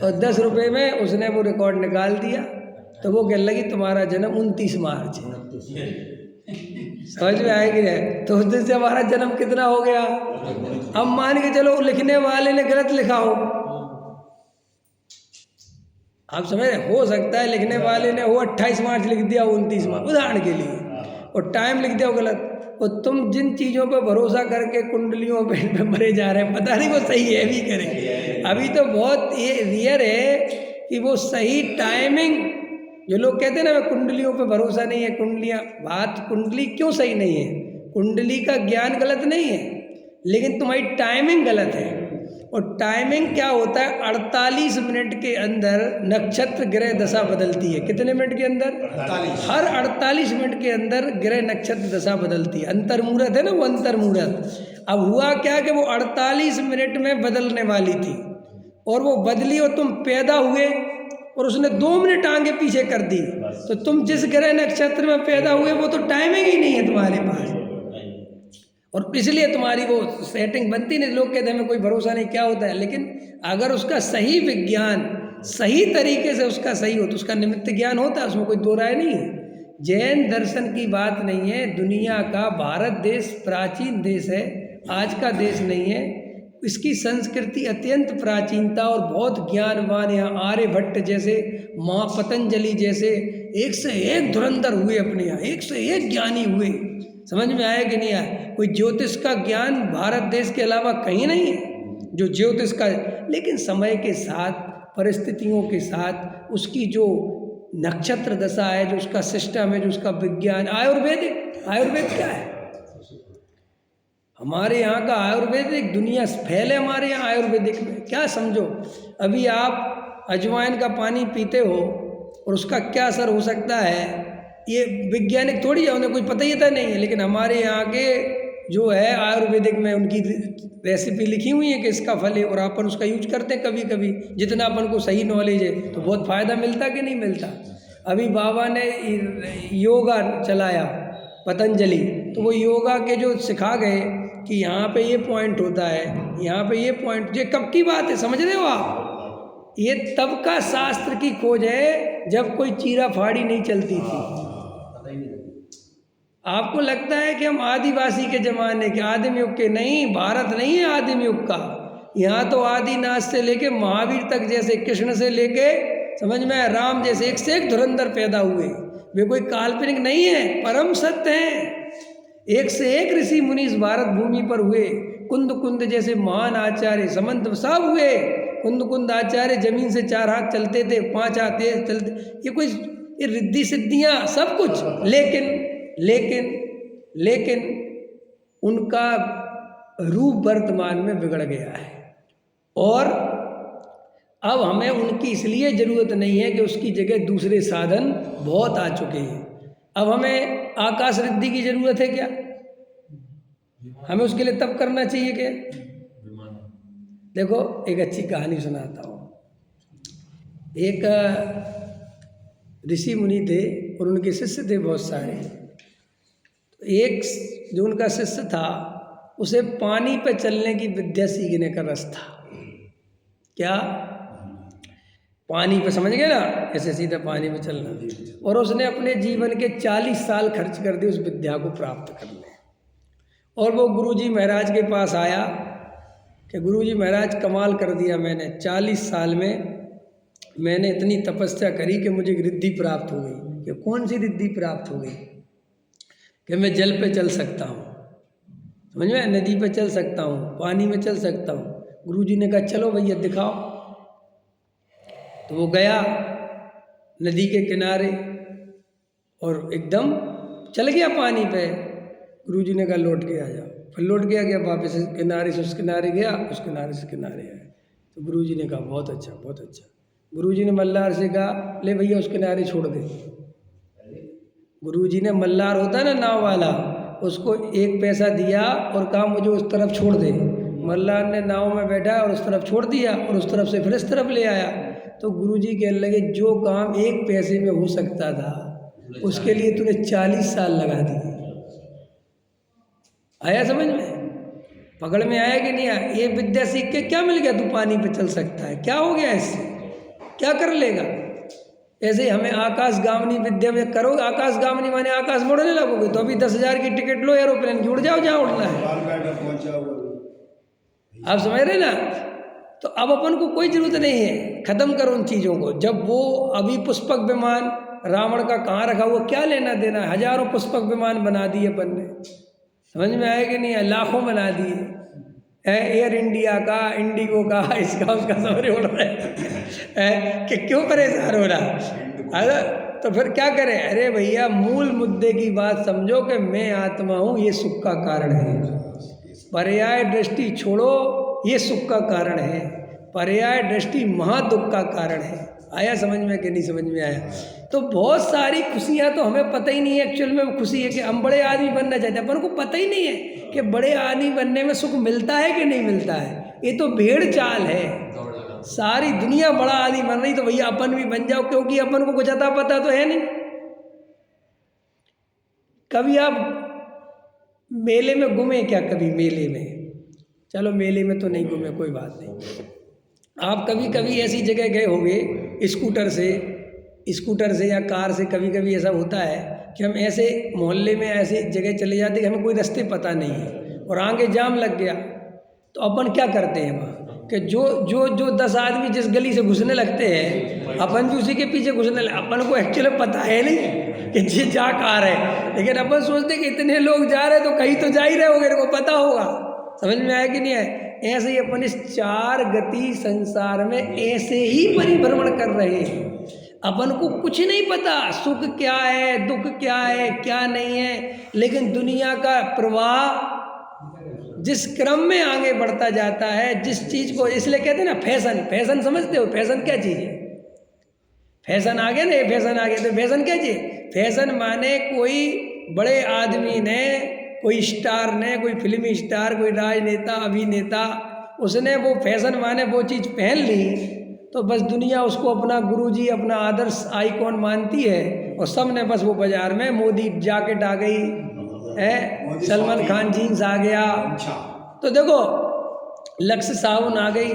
और 10 रुपये में उसने वो रिकॉर्ड निकाल दिया। तो वो कहने लगी तुम्हारा जन्म 29 मार्च है। समझ में आएगी है? तो उस दिन से हमारा जन्म कितना हो गया। अब मान के चलो लिखने वाले ने गलत लिखा हो, आप समझ रहे, हो सकता है लिखने वाले ने वो 28 मार्च लिख दिया, 29 मार्च उदाहरण के लिए, और टाइम लिख दिया गलत। और तुम जिन चीज़ों पर भरोसा करके कुंडलियों पे मरे जा रहे हैं, पता नहीं वो सही है भी करें। अभी तो बहुत ये रियर है कि वो सही टाइमिंग, जो लोग कहते हैं ना कुंडलियों पे भरोसा नहीं है, कुंडलियाँ, बात कुंडली क्यों सही नहीं है, कुंडली का ज्ञान गलत नहीं है, लेकिन तुम्हारी टाइमिंग गलत है। और टाइमिंग क्या होता है, 48 मिनट के अंदर नक्षत्र ग्रह दशा बदलती है। कितने मिनट के अंदर? 48। हर 48 मिनट के अंदर ग्रह नक्षत्र दशा बदलती है। अंतर्मुहूर्त है ना वो अंतर्मुहूर्त। अब हुआ क्या कि वो 48 मिनट में बदलने वाली थी, और वो बदली, और तुम पैदा हुए और उसने 2 मिनट आगे पीछे कर दी। तो तुम जिस ग्रह नक्षत्र में पैदा हुए वो तो टाइमिंग ही नहीं है तुम्हारे पास, और इसलिए तुम्हारी वो सेटिंग बनती नहीं। लोग कहते हैं हमें कोई भरोसा नहीं, क्या होता है, लेकिन अगर उसका सही विज्ञान सही तरीके से उसका सही हो तो उसका निमित्त ज्ञान होता है, उसमें कोई दो राय नहीं है। जैन दर्शन की बात नहीं है, दुनिया का भारत देश प्राचीन देश है, आज का देश नहीं है। इसकी संस्कृति अत्यंत प्राचीनता और बहुत ज्ञानवान, यहाँ आर्यभट्ट जैसे, माँ पतंजलि जैसे एक से एक धुरंधर हुए अपने यहाँ, एक से एक ज्ञानी हुए। समझ में आया कि नहीं आया? कोई ज्योतिष का ज्ञान भारत देश के अलावा कहीं नहीं है जो ज्योतिष का, लेकिन समय के साथ, परिस्थितियों के साथ, उसकी जो नक्षत्र दशा है, जो उसका सिस्टम है, जो उसका विज्ञान, आयुर्वेद क्या है हमारे यहाँ का, आयुर्वेदिक दुनिया फैले हमारे यहाँ आयुर्वेदिक में। क्या समझो, अभी आप अजवाइन का पानी पीते हो और उसका क्या असर हो सकता है, ये वैज्ञानिक थोड़ी है, उन्हें कोई पता ही था नहीं है, लेकिन हमारे यहाँ के जो है आयुर्वेदिक में उनकी रेसिपी लिखी हुई है कि इसका फल है, और अपन उसका यूज करते हैं कभी कभी, जितना अपन को सही नॉलेज है तो बहुत फ़ायदा मिलता कि नहीं मिलता। अभी बाबा ने योगा चलाया पतंजलि, तो वो योगा के जो सिखा गए कि यहाँ पे ये पॉइंट होता है, यहाँ पे ये पॉइंट, ये कब की बात है समझ रहे हो आप? ये तब का शास्त्र की खोज है जब कोई चीरा फाड़ी नहीं चलती थी। आपको लगता है कि हम आदिवासी के ज़माने के, आदिम युग के, नहीं, भारत नहीं है आदिम युग का। यहाँ तो आदिनाथ से लेके महावीर तक, जैसे कृष्ण से लेके, समझ में, राम जैसे एक से एक धुरंधर पैदा हुए। वे कोई काल्पनिक नहीं है, परम सत्य हैं। एक से एक ऋषि मुनि इस भारत भूमि पर हुए। कुंद जैसे महान आचार्य, समंत सब हुए। कुंद आचार्य जमीन से 4 हाथ चलते थे, 5 हाथ तेज चलते, ये कोई ये रिद्धि सिद्धियाँ सब कुछ, लेकिन उनका रूप वर्तमान में बिगड़ गया है, और अब हमें उनकी इसलिए ज़रूरत नहीं है कि उसकी जगह दूसरे साधन बहुत आ चुके हैं। अब हमें आकाश रिद्धि की ज़रूरत है क्या? हमें उसके लिए तब करना चाहिए क्या? देखो एक अच्छी कहानी सुनाता हूँ। एक ऋषि मुनि थे और उनके शिष्य थे बहुत सारे। एक जो उनका शिष्य था, उसे पानी पे चलने की विद्या सीखने का रस था। क्या? पानी पे, समझ गए ना, ऐसे सीधा पानी पे चलना। और उसने अपने जीवन के 40 साल खर्च कर दिए उस विद्या को प्राप्त करने। और वो गुरुजी महाराज के पास आया कि गुरुजी महाराज कमाल कर दिया मैंने, 40 साल में मैंने इतनी तपस्या करी कि मुझे रिद्धि प्राप्त हो गई। कि कौन सी रिद्धि प्राप्त हो गई? कि मैं जल पे चल सकता हूँ। समझ में, नदी पे चल सकता हूँ, पानी में चल सकता हूँ। गुरुजी ने कहा चलो भैया दिखाओ। तो वो गया नदी के किनारे और एकदम चल गया पानी पे। गुरुजी ने कहा लौट के आ जाओ। फिर लौट के आ गया, वापस इस किनारे से उस किनारे गया, उस किनारे से किनारे आया। तो गुरुजी ने कहा बहुत अच्छा बहुत अच्छा। गुरुजी ने मल्लार से कहा ले भैया उस किनारे छोड़ दे। गुरुजी ने, मल्लार होता है ना नाव वाला, उसको 1 पैसा दिया और कहा मुझे उस तरफ छोड़ दे। मल्लार ने नाव में बैठा और उस तरफ छोड़ दिया और उस तरफ से फिर इस तरफ ले आया। तो गुरुजी कहने लगे जो काम 1 पैसे में हो सकता था उसके लिए तूने 40 साल लगा दिए। आया समझ में, पकड़ में आया कि नहीं आया? ये विद्या सीख के क्या मिल गया? तू पानी पे चल सकता है, क्या हो गया इससे? क्या कर लेगा? ऐसे ही हमें आकाशगामनी विद्या में करो, आकाशगामनी माने आकाश मोड़ने लगोगे तो अभी 10,000 की टिकट लो एरोप्लेन की, उड़ जाओ जहाँ उड़ना है। आप समझ रहे ना? तो अब अपन को कोई जरूरत नहीं है, खत्म करो उन चीज़ों को। जब वो अभी पुष्पक विमान रावण का कहाँ रखा हुआ, क्या लेना देना? हजारों पुष्पक विमान बना दिए अपन ने, समझ में आया कि नहीं? लाखों बना दिए है, एयर इंडिया का, इंडिगो का, इसका उसका सबरे उड़ रहे हैं कि क्यों परेशान हो रहा? अरे तो फिर क्या करें? अरे भैया मूल मुद्दे की बात समझो कि मैं आत्मा हूँ, ये सुख का कारण है। पर्याय दृष्टि छोड़ो, ये सुख का कारण है। पर्याय दृष्टि महादुख का कारण है। आया समझ में कि नहीं समझ में आया? तो बहुत सारी खुशियाँ तो हमें पता ही नहीं है एक्चुअल में खुशी है कि हम बड़े आदमी बनना चाहते हैं, अपन को पता ही नहीं है कि बड़े आदमी बनने में सुख मिलता है कि नहीं मिलता है। ये तो भेड़ चाल है। सारी दुनिया बड़ा आदमी बन रही तो भैया अपन भी बन जाओ, क्योंकि अपन को कुछ अता पता तो है नहीं। कभी आप मेले में घूमे क्या? कभी मेले में, चलो मेले में तो नहीं घूमे, कोई बात नहीं। आप कभी कभी ऐसी जगह गए होंगे स्कूटर से या कार से, कभी कभी ऐसा होता है कि हम ऐसे मोहल्ले में ऐसे जगह चले जाते हैं कि हमें कोई रास्ते पता नहीं है और आगे जाम लग गया। तो अपन क्या करते हैं वहाँ कि जो 10 आदमी जिस गली से घुसने लगते हैं अपन भी उसी के पीछे घुसने लगे। अपन को एक्चुअली पता है नहीं कि ये जा कहाँ रहे, लेकिन अपन सोचते कि इतने लोग जा रहे तो कहीं तो जा ही रहे होंगे, को पता होगा। समझ में आया कि नहीं है? ऐसे ही अपन इस 4 गति संसार में ऐसे ही परिभ्रमण कर रहे हैं। अपन को कुछ नहीं पता सुख क्या है, दुख क्या है, क्या नहीं है, लेकिन दुनिया का प्रवाह जिस क्रम में आगे बढ़ता जाता है, जिस चीज़ को, इसलिए कहते हैं ना फैशन समझते हो? फैशन क्या चीज़ है? फैशन आ गया ना, फैशन आ गया तो फैशन क्या चीज़? फैशन माने कोई बड़े आदमी ने, कोई स्टार ने, कोई फिल्मी स्टार, कोई राजनेता, अभिनेता, उसने वो फैशन माने वो चीज़ पहन ली तो बस दुनिया उसको अपना गुरुजी, अपना आदर्श आइकॉन मानती है और सब ने बस वो बाजार में मोदी जैकेट आ गई है, सलमान खान जीन्स आ गया, तो देखो लक्ष्य साबुन आ गई।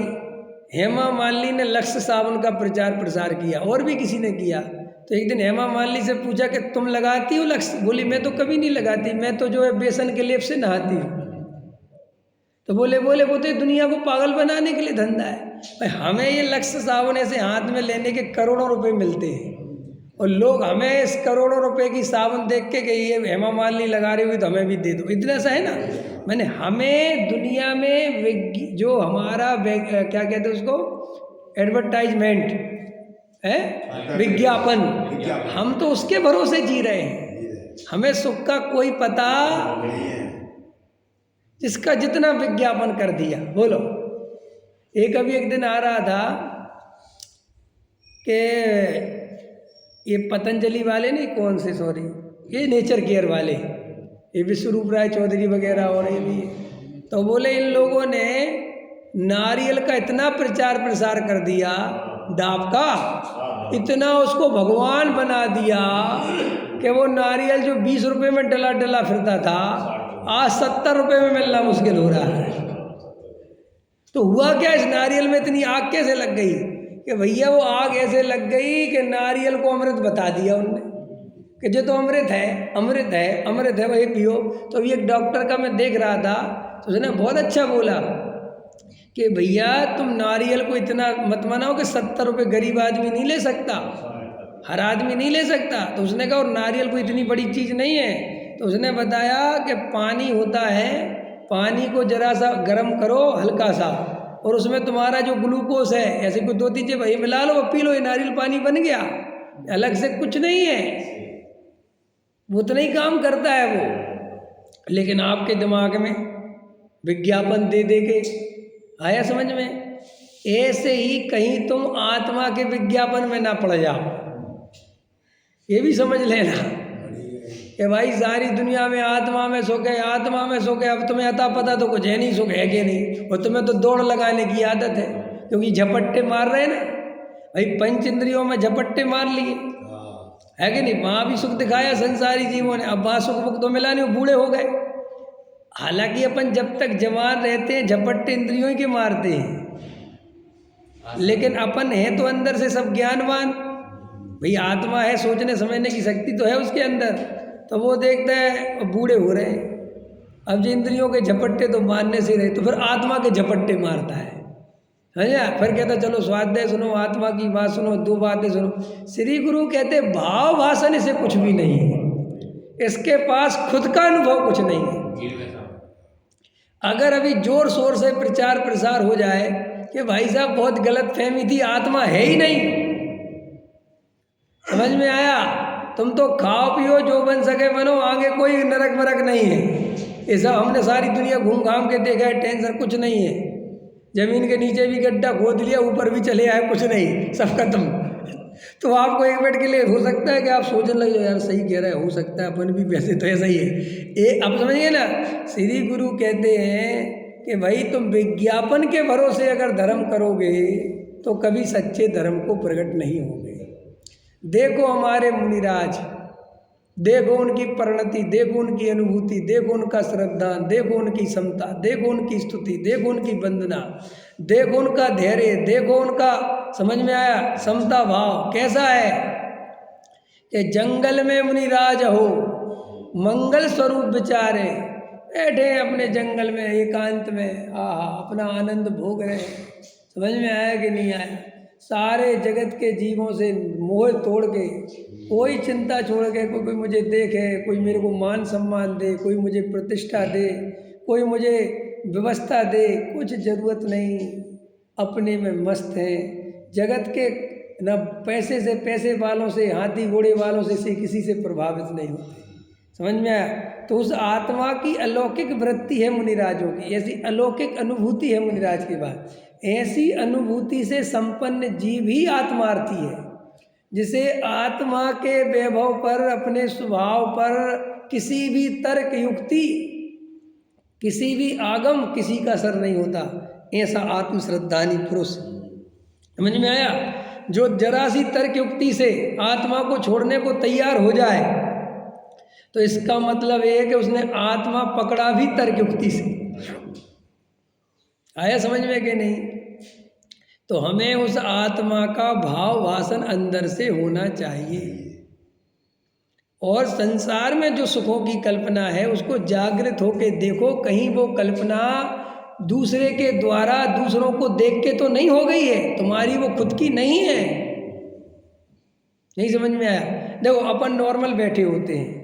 हेमा मालिनी ने लक्ष्य साबुन का प्रचार प्रसार किया और भी किसी ने किया। तो एक दिन हेमा मालिनी से पूछा कि तुम लगाती हो लक्ष्य? बोली मैं तो कभी नहीं लगाती, मैं तो जो है बेसन के लेप से नहाती हूँ। तो बोले वो तो दुनिया को पागल बनाने के लिए धंधा है। भाई हमें ये लक्ष्य साबुन ऐसे हाथ में लेने के करोड़ों रुपए मिलते हैं और लोग हमें इस करोड़ों रुपए की साबुन देख के कि ये हेमा मालिनी लगा रही हुई तो हमें भी दे दो, इतना सा है ना। मैंने हमें दुनिया में जो हमारा क्या कहते हैं उसको, एडवर्टाइजमेंट है, विज्ञापन, हम तो उसके भरोसे जी रहे हैं। हमें सुख का कोई पता नहीं है, जिसका जितना विज्ञापन कर दिया। बोलो एक दिन आ रहा था कि ये पतंजलि वाले नहीं, कौन से, सॉरी, ये नेचर केयर वाले, ये विश्वरूप राय चौधरी वगैरह और ये भी, तो बोले इन लोगों ने नारियल का इतना प्रचार प्रसार कर दिया, डाब का इतना उसको भगवान बना दिया कि वो नारियल जो 20 रुपये में डला फिरता था आज 70 रुपये में मिलना मुश्किल हो रहा है। तो हुआ क्या, इस नारियल में इतनी आग कैसे लग गई कि भैया वो आग ऐसे लग गई कि नारियल को अमृत बता दिया उनने कि जो तो अमृत है वही पियो। तो अभी एक डॉक्टर का मैं देख रहा था तो उसने बहुत अच्छा बोला कि भैया तुम नारियल को इतना मत मनाओ कि 70 रुपये गरीब आदमी नहीं ले सकता, हर आदमी नहीं ले सकता। तो उसने कहा और नारियल कोई इतनी बड़ी चीज़ नहीं है। तो उसने बताया कि पानी होता है पानी को जरा सा गर्म करो हल्का सा, और उसमें तुम्हारा जो ग्लूकोज है ऐसे कोई 2-3 चीज़ भाई मिला लो, पी लो, ये नारियल पानी बन गया। अलग से कुछ नहीं है, वो उतना ही काम करता है वो। लेकिन आपके दिमाग में विज्ञापन दे दे के आया समझ में। ऐसे ही कहीं तुम आत्मा के विज्ञापन में ना पड़ जाओ, ये भी समझ लेना कि भाई सारी दुनिया में आत्मा में सुख है, आत्मा में सुख है। अब तुम्हें अता पता तो कुछ है नहीं, सुख है कि नहीं, और तुम्हें तो दौड़ लगाने की आदत है, क्योंकि झपट्टे मार रहे हैं ना भाई, पंच इंद्रियों में झपट्टे मार लिए, है कि नहीं। वहाँ भी सुख दिखाया संसारी जीवों ने, अब वहाँ सुख बुख तो मिला नहीं, वो बूढ़े हो गए। हालांकि अपन जब तक जवान रहते हैं झपट्टे इंद्रियों के मारते हैं, लेकिन अपन हैं तो अंदर से सब ज्ञानवान भाई, आत्मा है, सोचने समझने की शक्ति तो है उसके अंदर, तो वो देखता है बूढ़े हो रहे हैं। अब जो इंद्रियों के झपट्टे तो मारने से रहे, तो फिर आत्मा के झपट्टे मारता है ना। फिर कहता चलो स्वाध्याय सुनो, आत्मा की बात सुनो, 2 बातें सुनो। श्री गुरु कहते भाव भाषण इसे कुछ भी नहीं है, इसके पास खुद का अनुभव कुछ नहीं है। अगर अभी जोर शोर से प्रचार प्रसार हो जाए कि भाई साहब बहुत गलत फहमी थी, आत्मा है ही नहीं, समझ में आया, तुम तो खाओ पियो जो बन सके बनो, आगे कोई नरक वरक नहीं है। ये सब हमने सारी दुनिया घूम घाम के देखा है, टेंशन कुछ नहीं है। जमीन के नीचे भी गड्ढा खोद लिया, ऊपर भी चले आए, कुछ नहीं, सब खत्म। तो आपको एक मिनट के लिए हो सकता है कि आप सोचने लगे यार सही कह रहा है, हो सकता है अपन भी वैसे तो ऐसा ही है। अब समझिए ना, श्री गुरु कहते हैं कि भाई तुम विज्ञापन के भरोसे अगर धर्म करोगे तो कभी सच्चे धर्म को प्रकट नहीं होगे। देखो हमारे मुनिराज, देखो उनकी परिणति, देखो उनकी अनुभूति, देखो उनका श्रद्धा, देखो उनकी समता, देखो उनकी स्तुति, देखो उनकी वंदना, देखो उनका धैर्य, देखो उनका, समझ में आया, समता भाव कैसा है कि जंगल में मुनिराज हो, मंगल स्वरूप विचारे, बैठे अपने जंगल में एकांत में, आहा अपना आनंद भोग रहे। समझ में आया कि नहीं आया। सारे जगत के जीवों से मोह तोड़ के, कोई चिंता छोड़ के, कोई मुझे देखे, कोई मेरे को मान सम्मान दे, कोई मुझे प्रतिष्ठा दे, कोई मुझे व्यवस्था दे, कुछ ज़रूरत नहीं, अपने में मस्त हैं। जगत के न पैसे से, पैसे वालों से, हाथी घोड़े वालों से किसी से प्रभावित नहीं होते। समझ में आया। तो उस आत्मा की अलौकिक वृत्ति है मुनिराजों की, ऐसी अलौकिक अनुभूति है मुनिराज के बाद। ऐसी अनुभूति से संपन्न जीव ही आत्मार्थी है, जिसे आत्मा के वैभव पर, अपने स्वभाव पर किसी भी तर्क युक्ति, किसी भी आगम, किसी का असर नहीं होता। ऐसा आत्मश्रद्धानी पुरुष, समझ में आया, जो जरा सी तर्क युक्ति से आत्मा को छोड़ने को तैयार हो जाए, तो इसका मतलब ये है कि उसने आत्मा पकड़ा भी तर्क युक्ति से। आया समझ में कि नहीं। तो हमें उस आत्मा का भाव भाषण अंदर से होना चाहिए, और संसार में जो सुखों की कल्पना है उसको जागृत होके देखो, कहीं वो कल्पना दूसरे के द्वारा, दूसरों को देख के तो नहीं हो गई है, तुम्हारी वो खुद की नहीं है। नहीं समझ में आया। देखो अपन नॉर्मल बैठे होते हैं,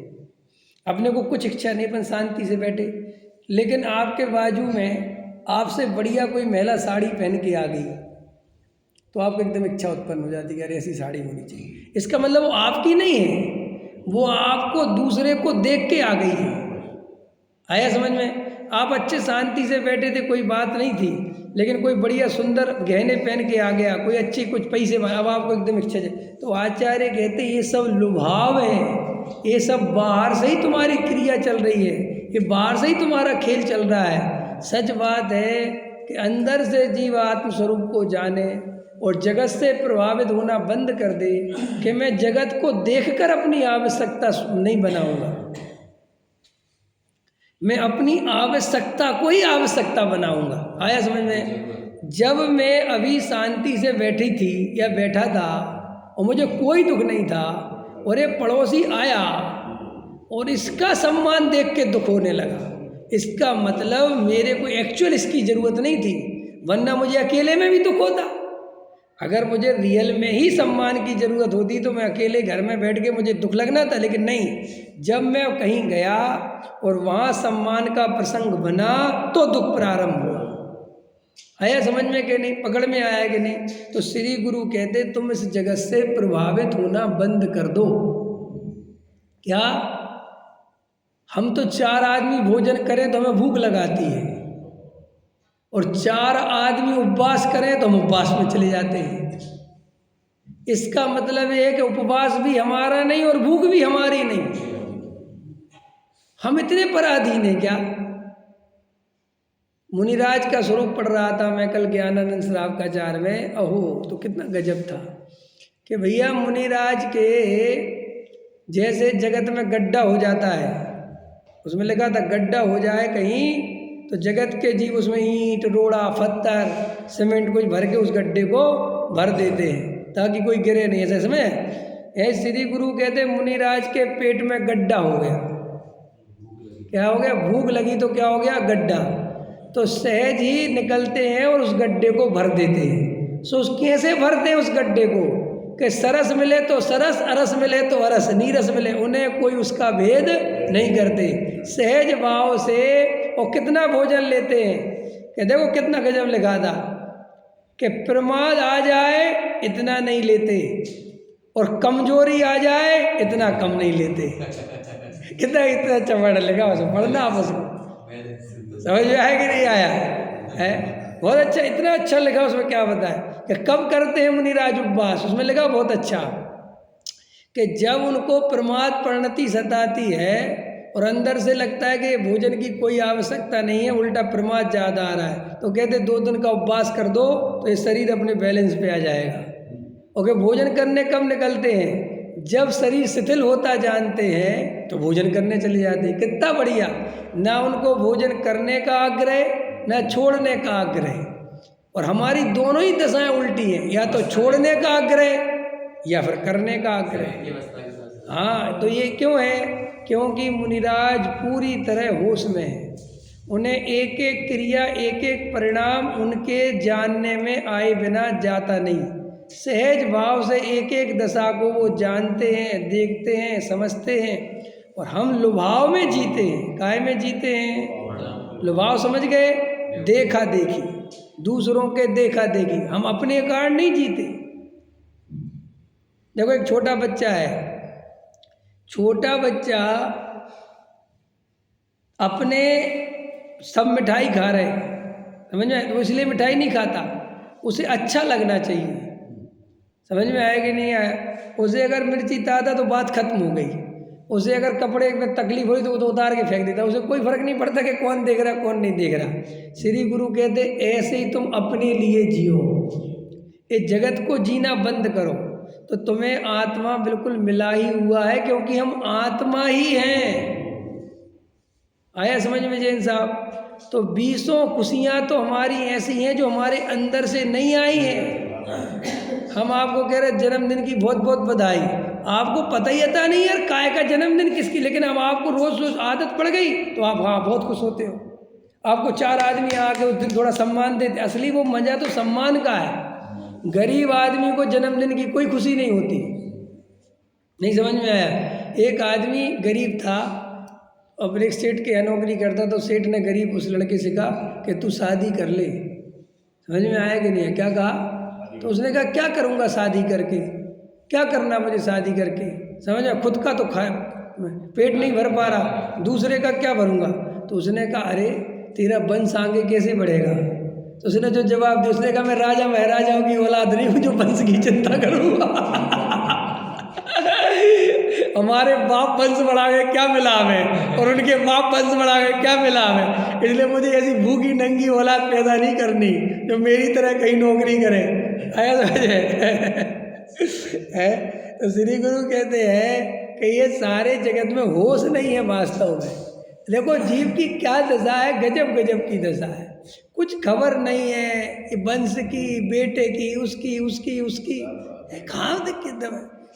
अपने को कुछ इच्छा नहीं, अपन शांति से बैठे, लेकिन आपके बाजू में आपसे बढ़िया कोई महिला साड़ी पहन के आ गई, तो आपको एकदम इच्छा उत्पन्न हो जाती है यार ऐसी साड़ी होनी चाहिए। इसका मतलब वो आपकी नहीं है, वो आपको दूसरे को देख के आ गई है। आया समझ में। आप अच्छे शांति से बैठे थे, कोई बात नहीं थी, लेकिन कोई बढ़िया सुंदर गहने पहन के आ गया, कोई अच्छी कुछ पैसे, अब आपको एकदम इच्छा है। तो आचार्य कहते ये सब लुभाव है, ये सब बाहर से ही तुम्हारी क्रिया चल रही है, ये बाहर से ही तुम्हारा खेल चल रहा है। सच बात है कि अंदर से जीव आत्मस्वरूप को जाने और जगत से प्रभावित होना बंद कर दे कि मैं जगत को देखकर अपनी आवश्यकता नहीं बनाऊंगा, मैं अपनी आवश्यकता को ही आवश्यकता बनाऊंगा। आया समझ में। जब मैं अभी शांति से बैठी थी या बैठा था और मुझे कोई दुख नहीं था, और एक पड़ोसी आया और इसका सम्मान देख के दुख होने लगा, इसका मतलब मेरे को एक्चुअल इसकी ज़रूरत नहीं थी, वरना मुझे अकेले में भी दुख होता। अगर मुझे रियल में ही सम्मान की ज़रूरत होती तो मैं अकेले घर में बैठ के मुझे दुख लगना था, लेकिन नहीं, जब मैं कहीं गया और वहाँ सम्मान का प्रसंग बना तो दुख प्रारंभ हुआ। आया समझ में कि नहीं, पकड़ में आया कि नहीं? तो श्री गुरु कहते तुम इस जगत से प्रभावित होना बंद कर दो। क्या हम तो 4 आदमी भोजन करें तो हमें भूख लगाती है, और 4 आदमी उपवास करें तो हम उपवास में चले जाते हैं। इसका मतलब ये है कि उपवास भी हमारा नहीं और भूख भी हमारी नहीं। हम इतने पराधीन हैं क्या? मुनिराज का स्वरूप पढ़ रहा था मैं कल ज्ञानानंद साहब का 4 में। अहो तो कितना गजब था कि भैया मुनिराज के जैसे जगत में गड्ढा हो जाता है, उसमें लिखा था गड्ढा हो जाए कहीं तो जगत के जीव उसमें ईंट रोड़ा पत्थर सीमेंट कुछ भर के उस गड्ढे को भर देते हैं ताकि कोई गिरे नहीं। ऐसे समय ऐसे श्री गुरु कहते मुनिराज के पेट में गड्ढा हो गया। क्या हो गया? भूख लगी तो क्या हो गया? गड्ढा। तो सहज ही निकलते हैं और उस गड्ढे को भर देते हैं। सो कैसे भरते हैं उस गड्ढे को कि सरस मिले तो सरस, अरस मिले तो अरस, नीरस मिले, उन्हें कोई उसका भेद नहीं करते, सहज भाव से। और कितना भोजन लेते हैं कि देखो कितना गजब लिखा था कि प्रमाद आ जाए इतना नहीं लेते और कमजोरी आ जाए इतना कम नहीं लेते। कितना इतना अच्छा वर्ड लिखा, उसको पढ़ना आप, उसको समझ में आया कि नहीं आया है? बहुत अच्छा, इतना अच्छा लिखा उसमें। क्या बताया कि कब करते हैं मुनिराज उपवास? उसमें लिखा बहुत अच्छा कि जब उनको प्रमाद परिणति सताती है और अंदर से लगता है कि भोजन की कोई आवश्यकता नहीं है, उल्टा प्रमाद ज़्यादा आ रहा है, तो कहते 2 दिन का उपवास कर दो तो ये शरीर अपने बैलेंस पे आ जाएगा। ओके, भोजन करने कब निकलते हैं? जब शरीर शिथिल होता जानते हैं तो भोजन करने चले जाते हैं। कितना बढ़िया! ना उनको भोजन करने का आग्रह ना छोड़ने का आग्रह। और हमारी दोनों ही दशाएं उल्टी हैं, या तो छोड़ने का आग्रह या फिर करने का आग्रह। हाँ, तो ये क्यों है? क्योंकि मुनिराज पूरी तरह होश में है। उन्हें एक एक क्रिया एक एक परिणाम उनके जानने में आए बिना जाता नहीं। सहज भाव से एक एक दशा को वो जानते हैं, देखते हैं, समझते हैं। और हम लुभाव में जीते हैं। काय में जीते हैं? लुभाव, समझ गए? देखा देखी, दूसरों के देखा देखी, हम अपने कारण नहीं जीते। देखो एक छोटा बच्चा है, छोटा बच्चा अपने सब मिठाई खा रहे, समझ में? तो इसलिए मिठाई नहीं खाता, उसे अच्छा लगना चाहिए। समझ में आया कि नहीं आया? उसे अगर मिर्ची ताता तो बात खत्म हो गई। उसे अगर कपड़े में तकलीफ हुई तो वो तो उतार के फेंक देता, उसे कोई फर्क नहीं पड़ता कि कौन देख रहा कौन नहीं देख रहा। श्री गुरु कहते ऐसे ही तुम अपने लिए जियो, इस जगत को जीना बंद करो तो तुम्हें आत्मा बिल्कुल मिला ही हुआ है, क्योंकि हम आत्मा ही हैं। आया समझ में जैन साहब? तो 20 खुशियाँ तो हमारी ऐसी हैं जो हमारे अंदर से नहीं आई हैं। हम आपको कह रहे जन्मदिन की बहुत बहुत बधाई, आपको पता ही आता नहीं यार काय का जन्मदिन किसकी, लेकिन अब आपको रोज रोज आदत पड़ गई तो आप हाँ बहुत खुश होते हो। आपको 4 आदमी आके उस दिन थोड़ा सम्मान देते, असली वो मजा तो सम्मान का है। गरीब आदमी को जन्मदिन की कोई खुशी नहीं होती। नहीं समझ में आया? एक आदमी गरीब था, अपने एक सेठ के यहाँ नौकरी करता, तो सेठ ने गरीब उस लड़के से कहा कि तू शादी कर ले। समझ में आया कि नहीं है? क्या कहा? तो उसने कहा क्या करूँगा शादी करके, क्या करना मुझे शादी करके? समझ में? खुद का तो पेट नहीं भर पा रहा, दूसरे का क्या भरूँगा? तो उसने कहा अरे तेरा वंश आगे कैसे बढ़ेगा? तो उसने जो जवाब दिया, उसने कहा मैं राजा महाराजाओं की औलाद नहीं हूँ जो वंश की चिंता करूँगा। हमारे बाप वंश बढ़ा गए क्या मिला हमें, और उनके बाप वंश बढ़ा गए क्या मिला हमें। इसलिए मुझे ऐसी भूखी नंगी औलाद पैदा नहीं करनी जो मेरी तरह कहीं नौकरी करे। आया समझ है? तो श्री गुरु कहते हैं कि ये सारे जगत में होश नहीं है वास्तव में। देखो जीव की क्या दशा है, गजब गजब की दशा है। कुछ खबर नहीं है वंश की, बेटे की, उसकी उसकी उसकी, कहाँ दिक्कत है?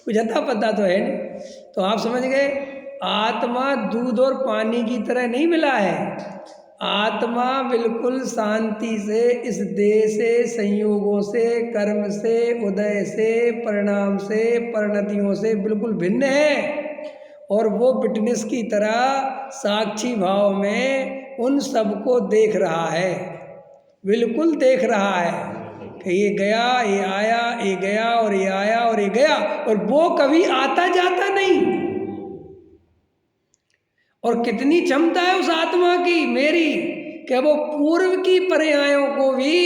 कुछ अता पता तो है नहीं। तो आप समझ गए, आत्मा दूध और पानी की तरह नहीं मिला है। आत्मा बिल्कुल शांति से इस देह से, संयोगों से, कर्म से, उदय से, परिणाम से, परिणतियों से बिल्कुल भिन्न है। और वो विटनेस की तरह साक्षी भाव में उन सबको देख रहा है, बिल्कुल देख रहा है कि ये गया, ये आया, ये गया और ये आया और ये गया, और वो कभी आता जाता नहीं। और कितनी क्षमता है उस आत्मा की, मेरी, कि वो पूर्व की पर्यायों को भी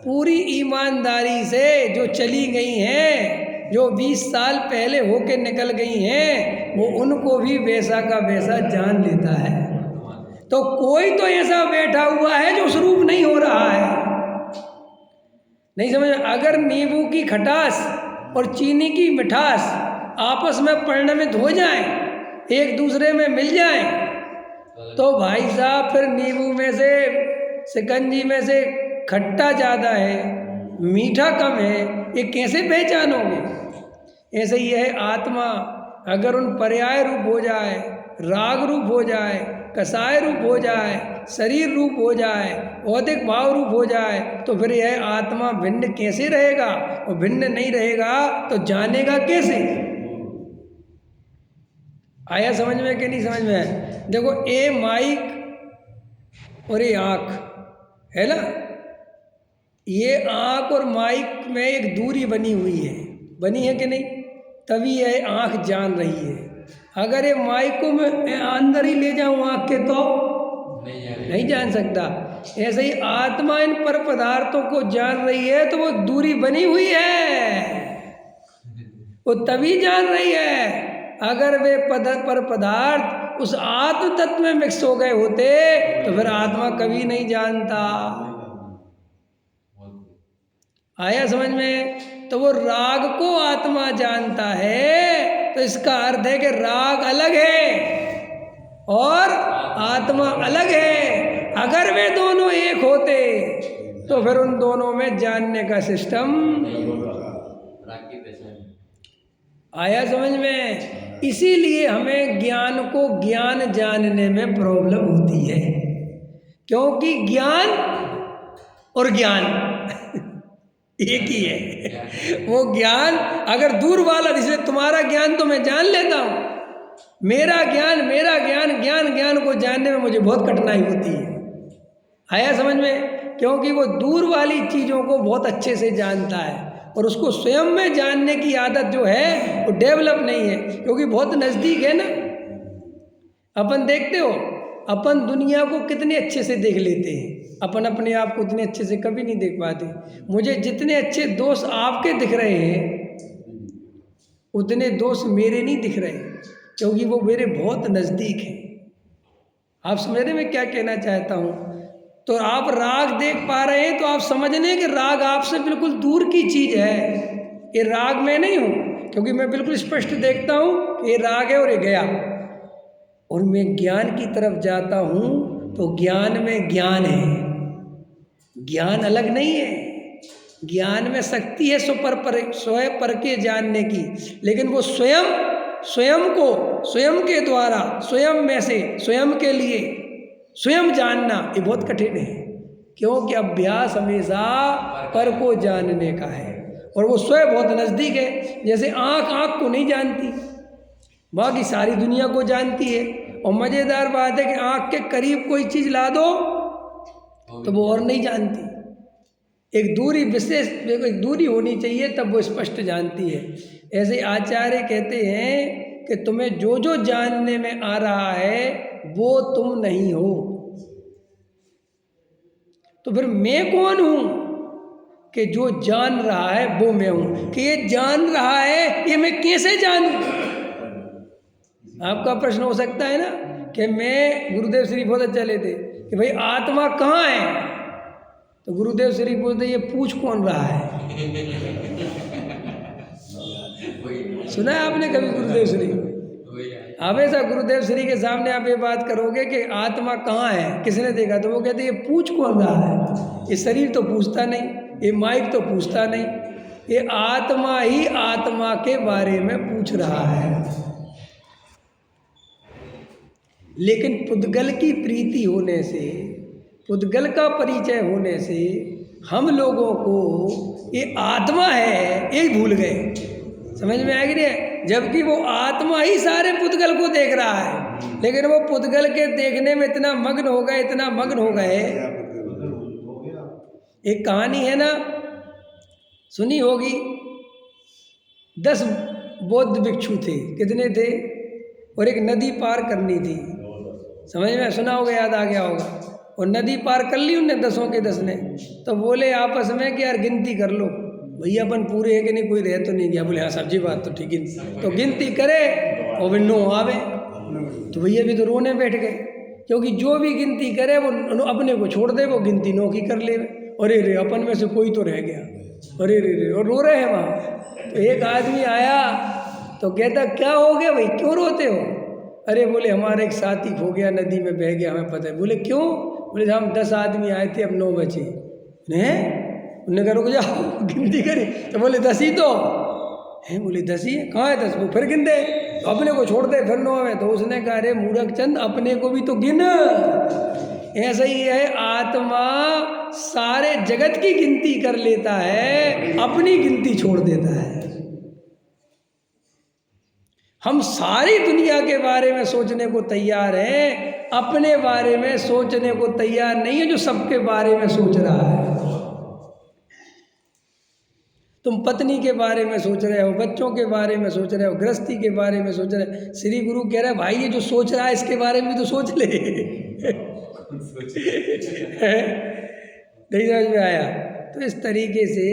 पूरी ईमानदारी से जो चली गई हैं, जो 20 साल पहले होके निकल गई हैं, वो उनको भी वैसा का वैसा जान लेता है। तो कोई तो ऐसा बैठा हुआ है जो स्वरूप नहीं हो रहा है। नहीं समझ? अगर नींबू की खटास और चीनी की मिठास आपस में परिणमित हो जाए, एक दूसरे में मिल जाए, तो भाई साहब फिर नींबू में से, शिकंजी में से खट्टा ज़्यादा है, मीठा कम है, ये कैसे पहचानोगे? ऐसे ही है आत्मा, अगर उन पर्याय रूप हो जाए, राग रूप हो जाए, कसाय रूप हो जाए, शरीर रूप हो जाए, औदिक भाव रूप हो जाए, तो फिर यह आत्मा भिन्न कैसे रहेगा? और भिन्न नहीं रहेगा तो जानेगा कैसे? आया समझ में कि नहीं समझ में? देखो, ये माइक और ये आँख है ना, ये आँख और माइक में एक दूरी बनी हुई है, बनी है कि नहीं? तभी यह आँख जान रही है। अगर ये माइक को मैं अंदर ही ले जाऊँ आँख के, तो नहीं जान सकता। ऐसे ही आत्मा इन पर पदार्थों को जान रही है, तो वो दूरी बनी हुई है, वो तभी जान रही है। अगर वे पर पदार्थ उस आत्म तत्व में मिक्स हो गए होते तो फिर आत्मा कभी नहीं जानता। आया समझ में? तो वो राग को आत्मा जानता है, तो इसका अर्थ है कि राग अलग है और आत्मा अलग है। अगर वे दोनों एक होते तो फिर उन दोनों में जानने का सिस्टम। आया समझ में? इसीलिए हमें ज्ञान को ज्ञान जानने में प्रॉब्लम होती है, क्योंकि ज्ञान और ज्ञान एक ही है। वो ज्ञान अगर दूर वाला, जैसे तुम्हारा ज्ञान तो मैं जान लेता हूँ, मेरा ज्ञान ज्ञान को जानने में मुझे बहुत कठिनाई होती है। आया समझ में? क्योंकि वो दूर वाली चीज़ों को बहुत अच्छे से जानता है, और उसको स्वयं में जानने की आदत जो है वो डेवलप नहीं है, क्योंकि बहुत नज़दीक है ना। अपन देखते हो, अपन दुनिया को कितने अच्छे से देख लेते हैं, अपन अपने आप को उतने अच्छे से कभी नहीं देख पाते। मुझे जितने अच्छे दोस्त आपके दिख रहे हैं, उतने दोस्त मेरे नहीं दिख रहे, क्योंकि वो मेरे बहुत नज़दीक हैं। आप समझ में क्या कहना चाहता हूँ? तो आप राग देख पा रहे हैं, तो आप समझ लें कि राग आपसे बिल्कुल दूर की चीज़ है। ये राग मैं नहीं हूँ, क्योंकि मैं बिल्कुल स्पष्ट देखता हूँ कि ये राग है और ये गया। और मैं ज्ञान की तरफ जाता हूँ तो ज्ञान में ज्ञान है, ज्ञान अलग नहीं है। ज्ञान में शक्ति है स्वयं पर के जानने की, लेकिन वो स्वयं को स्वयं के द्वारा, स्वयं में से, स्वयं के लिए स्वयं जानना, ये बहुत कठिन है, क्योंकि अभ्यास हमेशा पर को जानने का है, और वो स्वयं बहुत नज़दीक है। जैसे आँख को नहीं जानती, बाकी सारी दुनिया को जानती है। और मज़ेदार बात है कि आँख के करीब कोई चीज़ ला दो तो वो और नहीं जानती। एक दूरी विशेष, एक दूरी होनी चाहिए, तब वो स्पष्ट जानती है। ऐसे आचार्य कहते हैं कि तुम्हें जो जो जानने में आ रहा है वो तुम नहीं हो, तो फिर मैं कौन हूँ कि जो जान रहा है वो मैं हूँ? कि ये जान रहा है, ये मैं कैसे जानूँ? आपका प्रश्न हो सकता है ना कि मैं, गुरुदेव श्री बहुत अच्छा लेते कि भाई आत्मा कहाँ है, तो गुरुदेव श्री बोलते ये पूछ कौन रहा है? सुना है आपने कभी गुरुदेव श्री? हमेशा गुरुदेव श्री के सामने आप ये बात करोगे कि आत्मा कहाँ है, किसने देखा, तो वो कहते ये पूछ कौन रहा है? ये शरीर तो पूछता नहीं, ये माइक तो पूछता नहीं, ये आत्मा ही आत्मा के बारे में पूछ रहा है। लेकिन पुद्गल की प्रीति होने से, पुद्गल का परिचय होने से हम लोगों को ये आत्मा है यही भूल गए। समझ में आ गई है? जबकि वो आत्मा ही सारे पुद्गल को देख रहा है, लेकिन वो पुद्गल के देखने में इतना मग्न हो गए, इतना मग्न हो गए। एक कहानी है ना, सुनी होगी। 10 बौद्ध भिक्षु थे। कितने थे? और एक नदी पार करनी थी। समझ में सुना होगा, याद आ गया होगा। और नदी पार कर ली उनने 10 के 10 ने। तो बोले आपस में कि यार गिनती कर लो भैया, अपन पूरे है कि नहीं, कोई रह तो नहीं गया। बोले हाँ सब्जी बात तो ठीक है। तो गिनती करे और भी 9 आवे। तो भैया भी तो रोने बैठ गए, क्योंकि जो भी गिनती करे वो अपने को छोड़ दे, वो गिनती 9 की कर ले। अरे रे अपन में से कोई तो रह गया, अरे रे रे, और रो रहे हैं वहाँ। तो एक आदमी आया तो कहता क्या हो गया भाई, क्यों रोते हो? अरे बोले हमारा एक साथी खो गया, नदी में बह गया, हमें पता है। बोले क्यों? बोले हम 10 आदमी आए थे, अब 9 बचे। उन्होंने कहा रुक जाओ गिनती करी। तो बोले 10 ही तो हैं। बोले 10 ही है, कहाँ है 10? वो फिर गिन दे, तो अपने को छोड़ दे, फिर 9 में। तो उसने कहा अरे मूर्ख चंद, अपने को भी तो गिन। ऐसा ही है, आत्मा सारे जगत की गिनती कर लेता है, अपनी गिनती छोड़ देता है। हम सारी दुनिया के बारे में सोचने को तैयार हैं, अपने बारे में सोचने को तैयार नहीं है जो सबके बारे में सोच रहा है। तुम पत्नी के बारे में सोच रहे हो, बच्चों के बारे में सोच रहे हो, गृहस्थी के बारे में सोच रहे हो। श्री गुरु कह रहे हैं भाई ये जो सोच रहा है इसके बारे में भी तो सोच ले। नहीं समझ में आया? तो इस तरीके से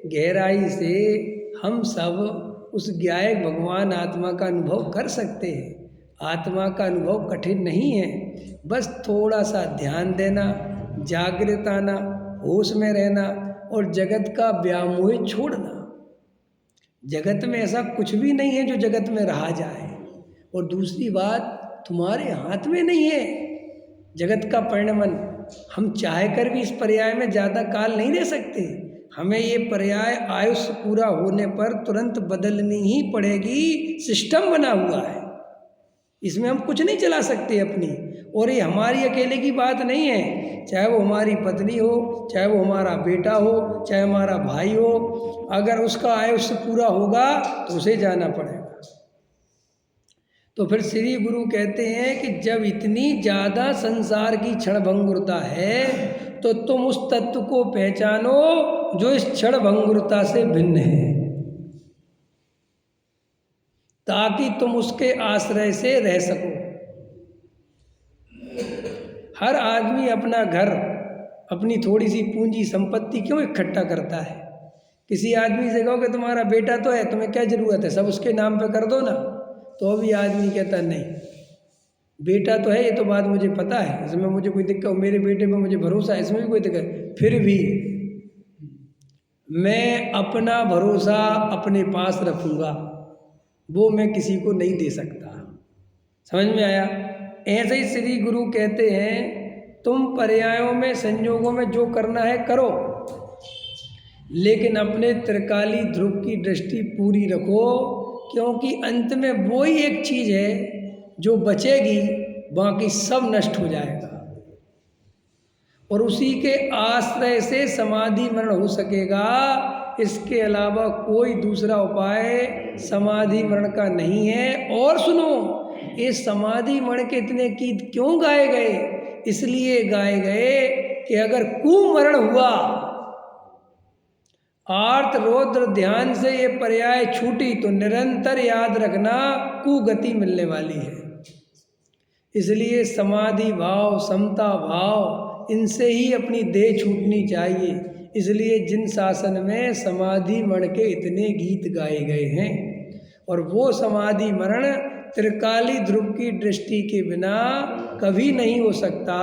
गहराई से हम सब उस ज्ञायक भगवान आत्मा का अनुभव कर सकते हैं। आत्मा का अनुभव कठिन नहीं है, बस थोड़ा सा ध्यान देना, जागृत आना, होश में रहना और जगत का व्यामोह छोड़ना। जगत में ऐसा कुछ भी नहीं है जो जगत में रहा जाए। और दूसरी बात, तुम्हारे हाथ में नहीं है जगत का परिणमन। हम चाह कर भी इस पर्याय में ज़्यादा काल नहीं रह सकते। हमें ये पर्याय आयुष्य पूरा होने पर तुरंत बदलनी ही पड़ेगी। सिस्टम बना हुआ है, इसमें हम कुछ नहीं चला सकते अपनी। और ये हमारी अकेले की बात नहीं है, चाहे वो हमारी पत्नी हो, चाहे वो हमारा बेटा हो, चाहे हमारा भाई हो, अगर उसका आयुष्य पूरा होगा तो उसे जाना पड़ेगा। तो फिर श्री गुरु कहते हैं कि जब इतनी ज़्यादा संसार की क्षणभंगुरता है तो तुम उस तत्व को पहचानो जो इस क्षणभंगुरता से भिन्न है, ताकि तुम उसके आश्रय से रह सको। हर आदमी अपना घर, अपनी थोड़ी सी पूंजी संपत्ति क्यों इकट्ठा करता है? किसी आदमी से कहो कि तुम्हारा बेटा तो है, तुम्हें क्या ज़रूरत है, सब उसके नाम पे कर दो ना। तो भी आदमी कहता नहीं, बेटा तो है, ये तो बात मुझे पता है, इसमें मुझे कोई दिक्कत, मेरे बेटे पे मुझे भरोसा है, इसमें भी कोई दिक्कत। फिर भी मैं अपना भरोसा अपने पास रखूँगा, वो मैं किसी को नहीं दे सकता। समझ में आया? ऐसे ही श्री गुरु कहते हैं तुम पर्यायों में, संयोगों में जो करना है करो, लेकिन अपने त्रिकाली ध्रुव की दृष्टि पूरी रखो, क्योंकि अंत में वो ही एक चीज़ है जो बचेगी, बाकी सब नष्ट हो जाएगा। और उसी के आश्रय से समाधि मरण हो सकेगा। इसके अलावा कोई दूसरा उपाय समाधि मरण का नहीं है। और सुनो, ये समाधि मरण के इतने गीत क्यों गाए गए? इसलिए गाए गए कि अगर कुमरण हुआ, आर्त रौद्र ध्यान से ये पर्याय छूटी, तो निरंतर याद रखना कुगति मिलने वाली है। इसलिए समाधि भाव, समता भाव, इनसे ही अपनी देह छूटनी चाहिए। इसलिए जिन शासन में समाधि मरण के इतने गीत गाए गए हैं, और वो समाधि मरण त्रिकाली ध्रुव की दृष्टि के बिना कभी नहीं हो सकता।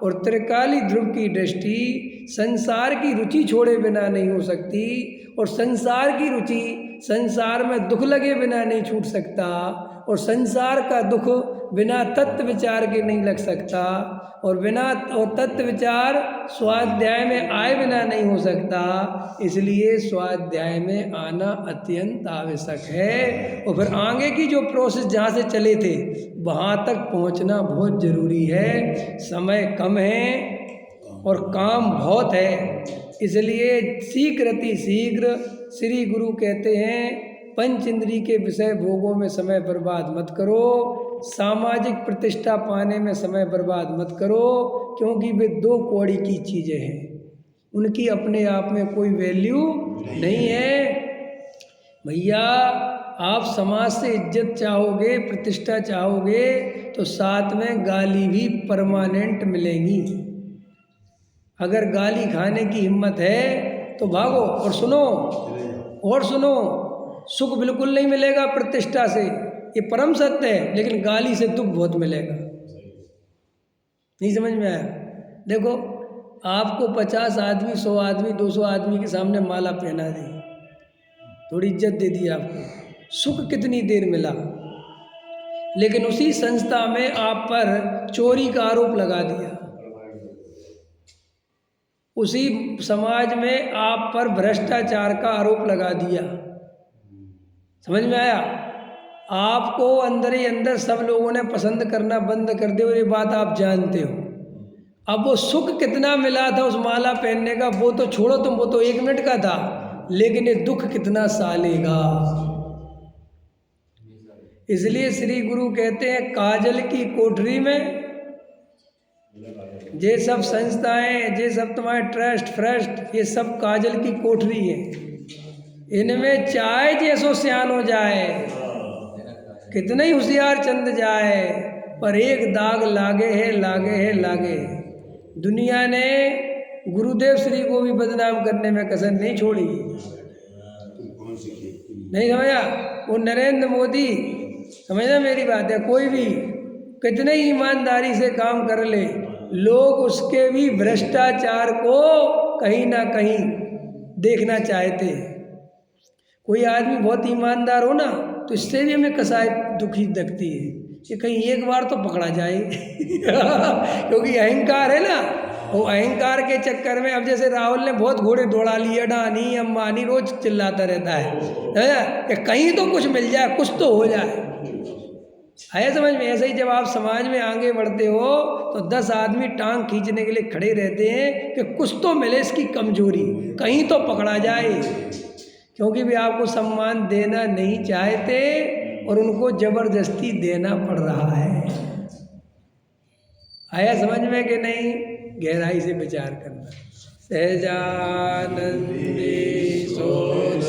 और त्रिकाली ध्रुव की दृष्टि संसार की रुचि छोड़े बिना नहीं हो सकती, और संसार की रुचि संसार में दुख लगे बिना नहीं छूट सकता, और संसार का दुख बिना तत्व विचार के नहीं लग सकता, और बिना और तत्व विचार स्वाध्याय में आए बिना नहीं हो सकता। इसलिए स्वाध्याय में आना अत्यंत आवश्यक है। और फिर आगे की जो प्रोसेस जहाँ से चले थे वहाँ तक पहुँचना बहुत ज़रूरी है। समय कम है और काम बहुत है, इसलिए शीघ्र शीघ्र श्री गुरु कहते हैं पंच इंद्री के विषय भोगों में समय बर्बाद मत करो, सामाजिक प्रतिष्ठा पाने में समय बर्बाद मत करो, क्योंकि वे दो कौड़ी की चीज़ें हैं, उनकी अपने आप में कोई वैल्यू नहीं है। भैया आप समाज से इज्जत चाहोगे, प्रतिष्ठा चाहोगे, तो साथ में गाली भी परमानेंट मिलेगी। अगर गाली खाने की हिम्मत है तो भागो। और सुनो, सुख बिल्कुल नहीं मिलेगा प्रतिष्ठा से, ये परम सत्य है, लेकिन गाली से दुख बहुत मिलेगा। नहीं समझ में आया? देखो, आपको 50 आदमी, 100 आदमी, 200 आदमी के सामने माला पहना दी, थोड़ी इज्जत दे दी आपको, सुख कितनी देर मिला, लेकिन उसी संस्था में आप पर चोरी का आरोप लगा दिया, उसी समाज में आप पर भ्रष्टाचार का आरोप लगा दिया। समझ में आया? आपको अंदर ही अंदर सब लोगों ने पसंद करना बंद कर दिया, और ये बात आप जानते हो। अब वो सुख कितना मिला था उस माला पहनने का वो तो छोड़ो तुम, वो तो 1 मिनट का था, लेकिन ये दुख कितना सालेगा। इसलिए श्री गुरु कहते हैं काजल की कोठरी में ये सब संस्थाएं, ये सब तुम्हारे ट्रस्ट फ्रस्ट, ये सब काजल की कोठरी है। इनमें चाहे जैसो सियान हो जाए, कितना ही होशियार चंद जाए, पर एक दाग लागे है, लागे है, लागे है। दुनिया ने गुरुदेव श्री को भी बदनाम करने में कसर नहीं छोड़ी। नहीं समझा? वो नरेंद्र मोदी, समझना मेरी बात है, कोई भी कितने ही ईमानदारी से काम कर ले, लोग उसके भी भ्रष्टाचार को कहीं ना कहीं देखना चाहते हैं। कोई आदमी बहुत ईमानदार हो ना, तो इससे भी हमें कसाई दुखी लगती है कि कहीं एक बार तो पकड़ा जाए क्योंकि अहंकार है ना, वो अहंकार के चक्कर में, अब जैसे राहुल ने बहुत घोड़े दौड़ा लिए, अडानी अंबानी रोज चिल्लाता रहता है कि कहीं तो कुछ मिल जाए, कुछ तो हो जाए। है समझ में? ऐसे ही जब आप समाज में आगे बढ़ते हो तो 10 आदमी टांग खींचने के लिए खड़े रहते हैं कि कुछ तो मिले, इसकी कमजोरी कहीं तो पकड़ा जाए, क्योंकि वे आपको सम्मान देना नहीं चाहते और उनको जबरदस्ती देना पड़ रहा है। आया समझ में कि नहीं? गहराई से विचार करना। सहजानंदी सोच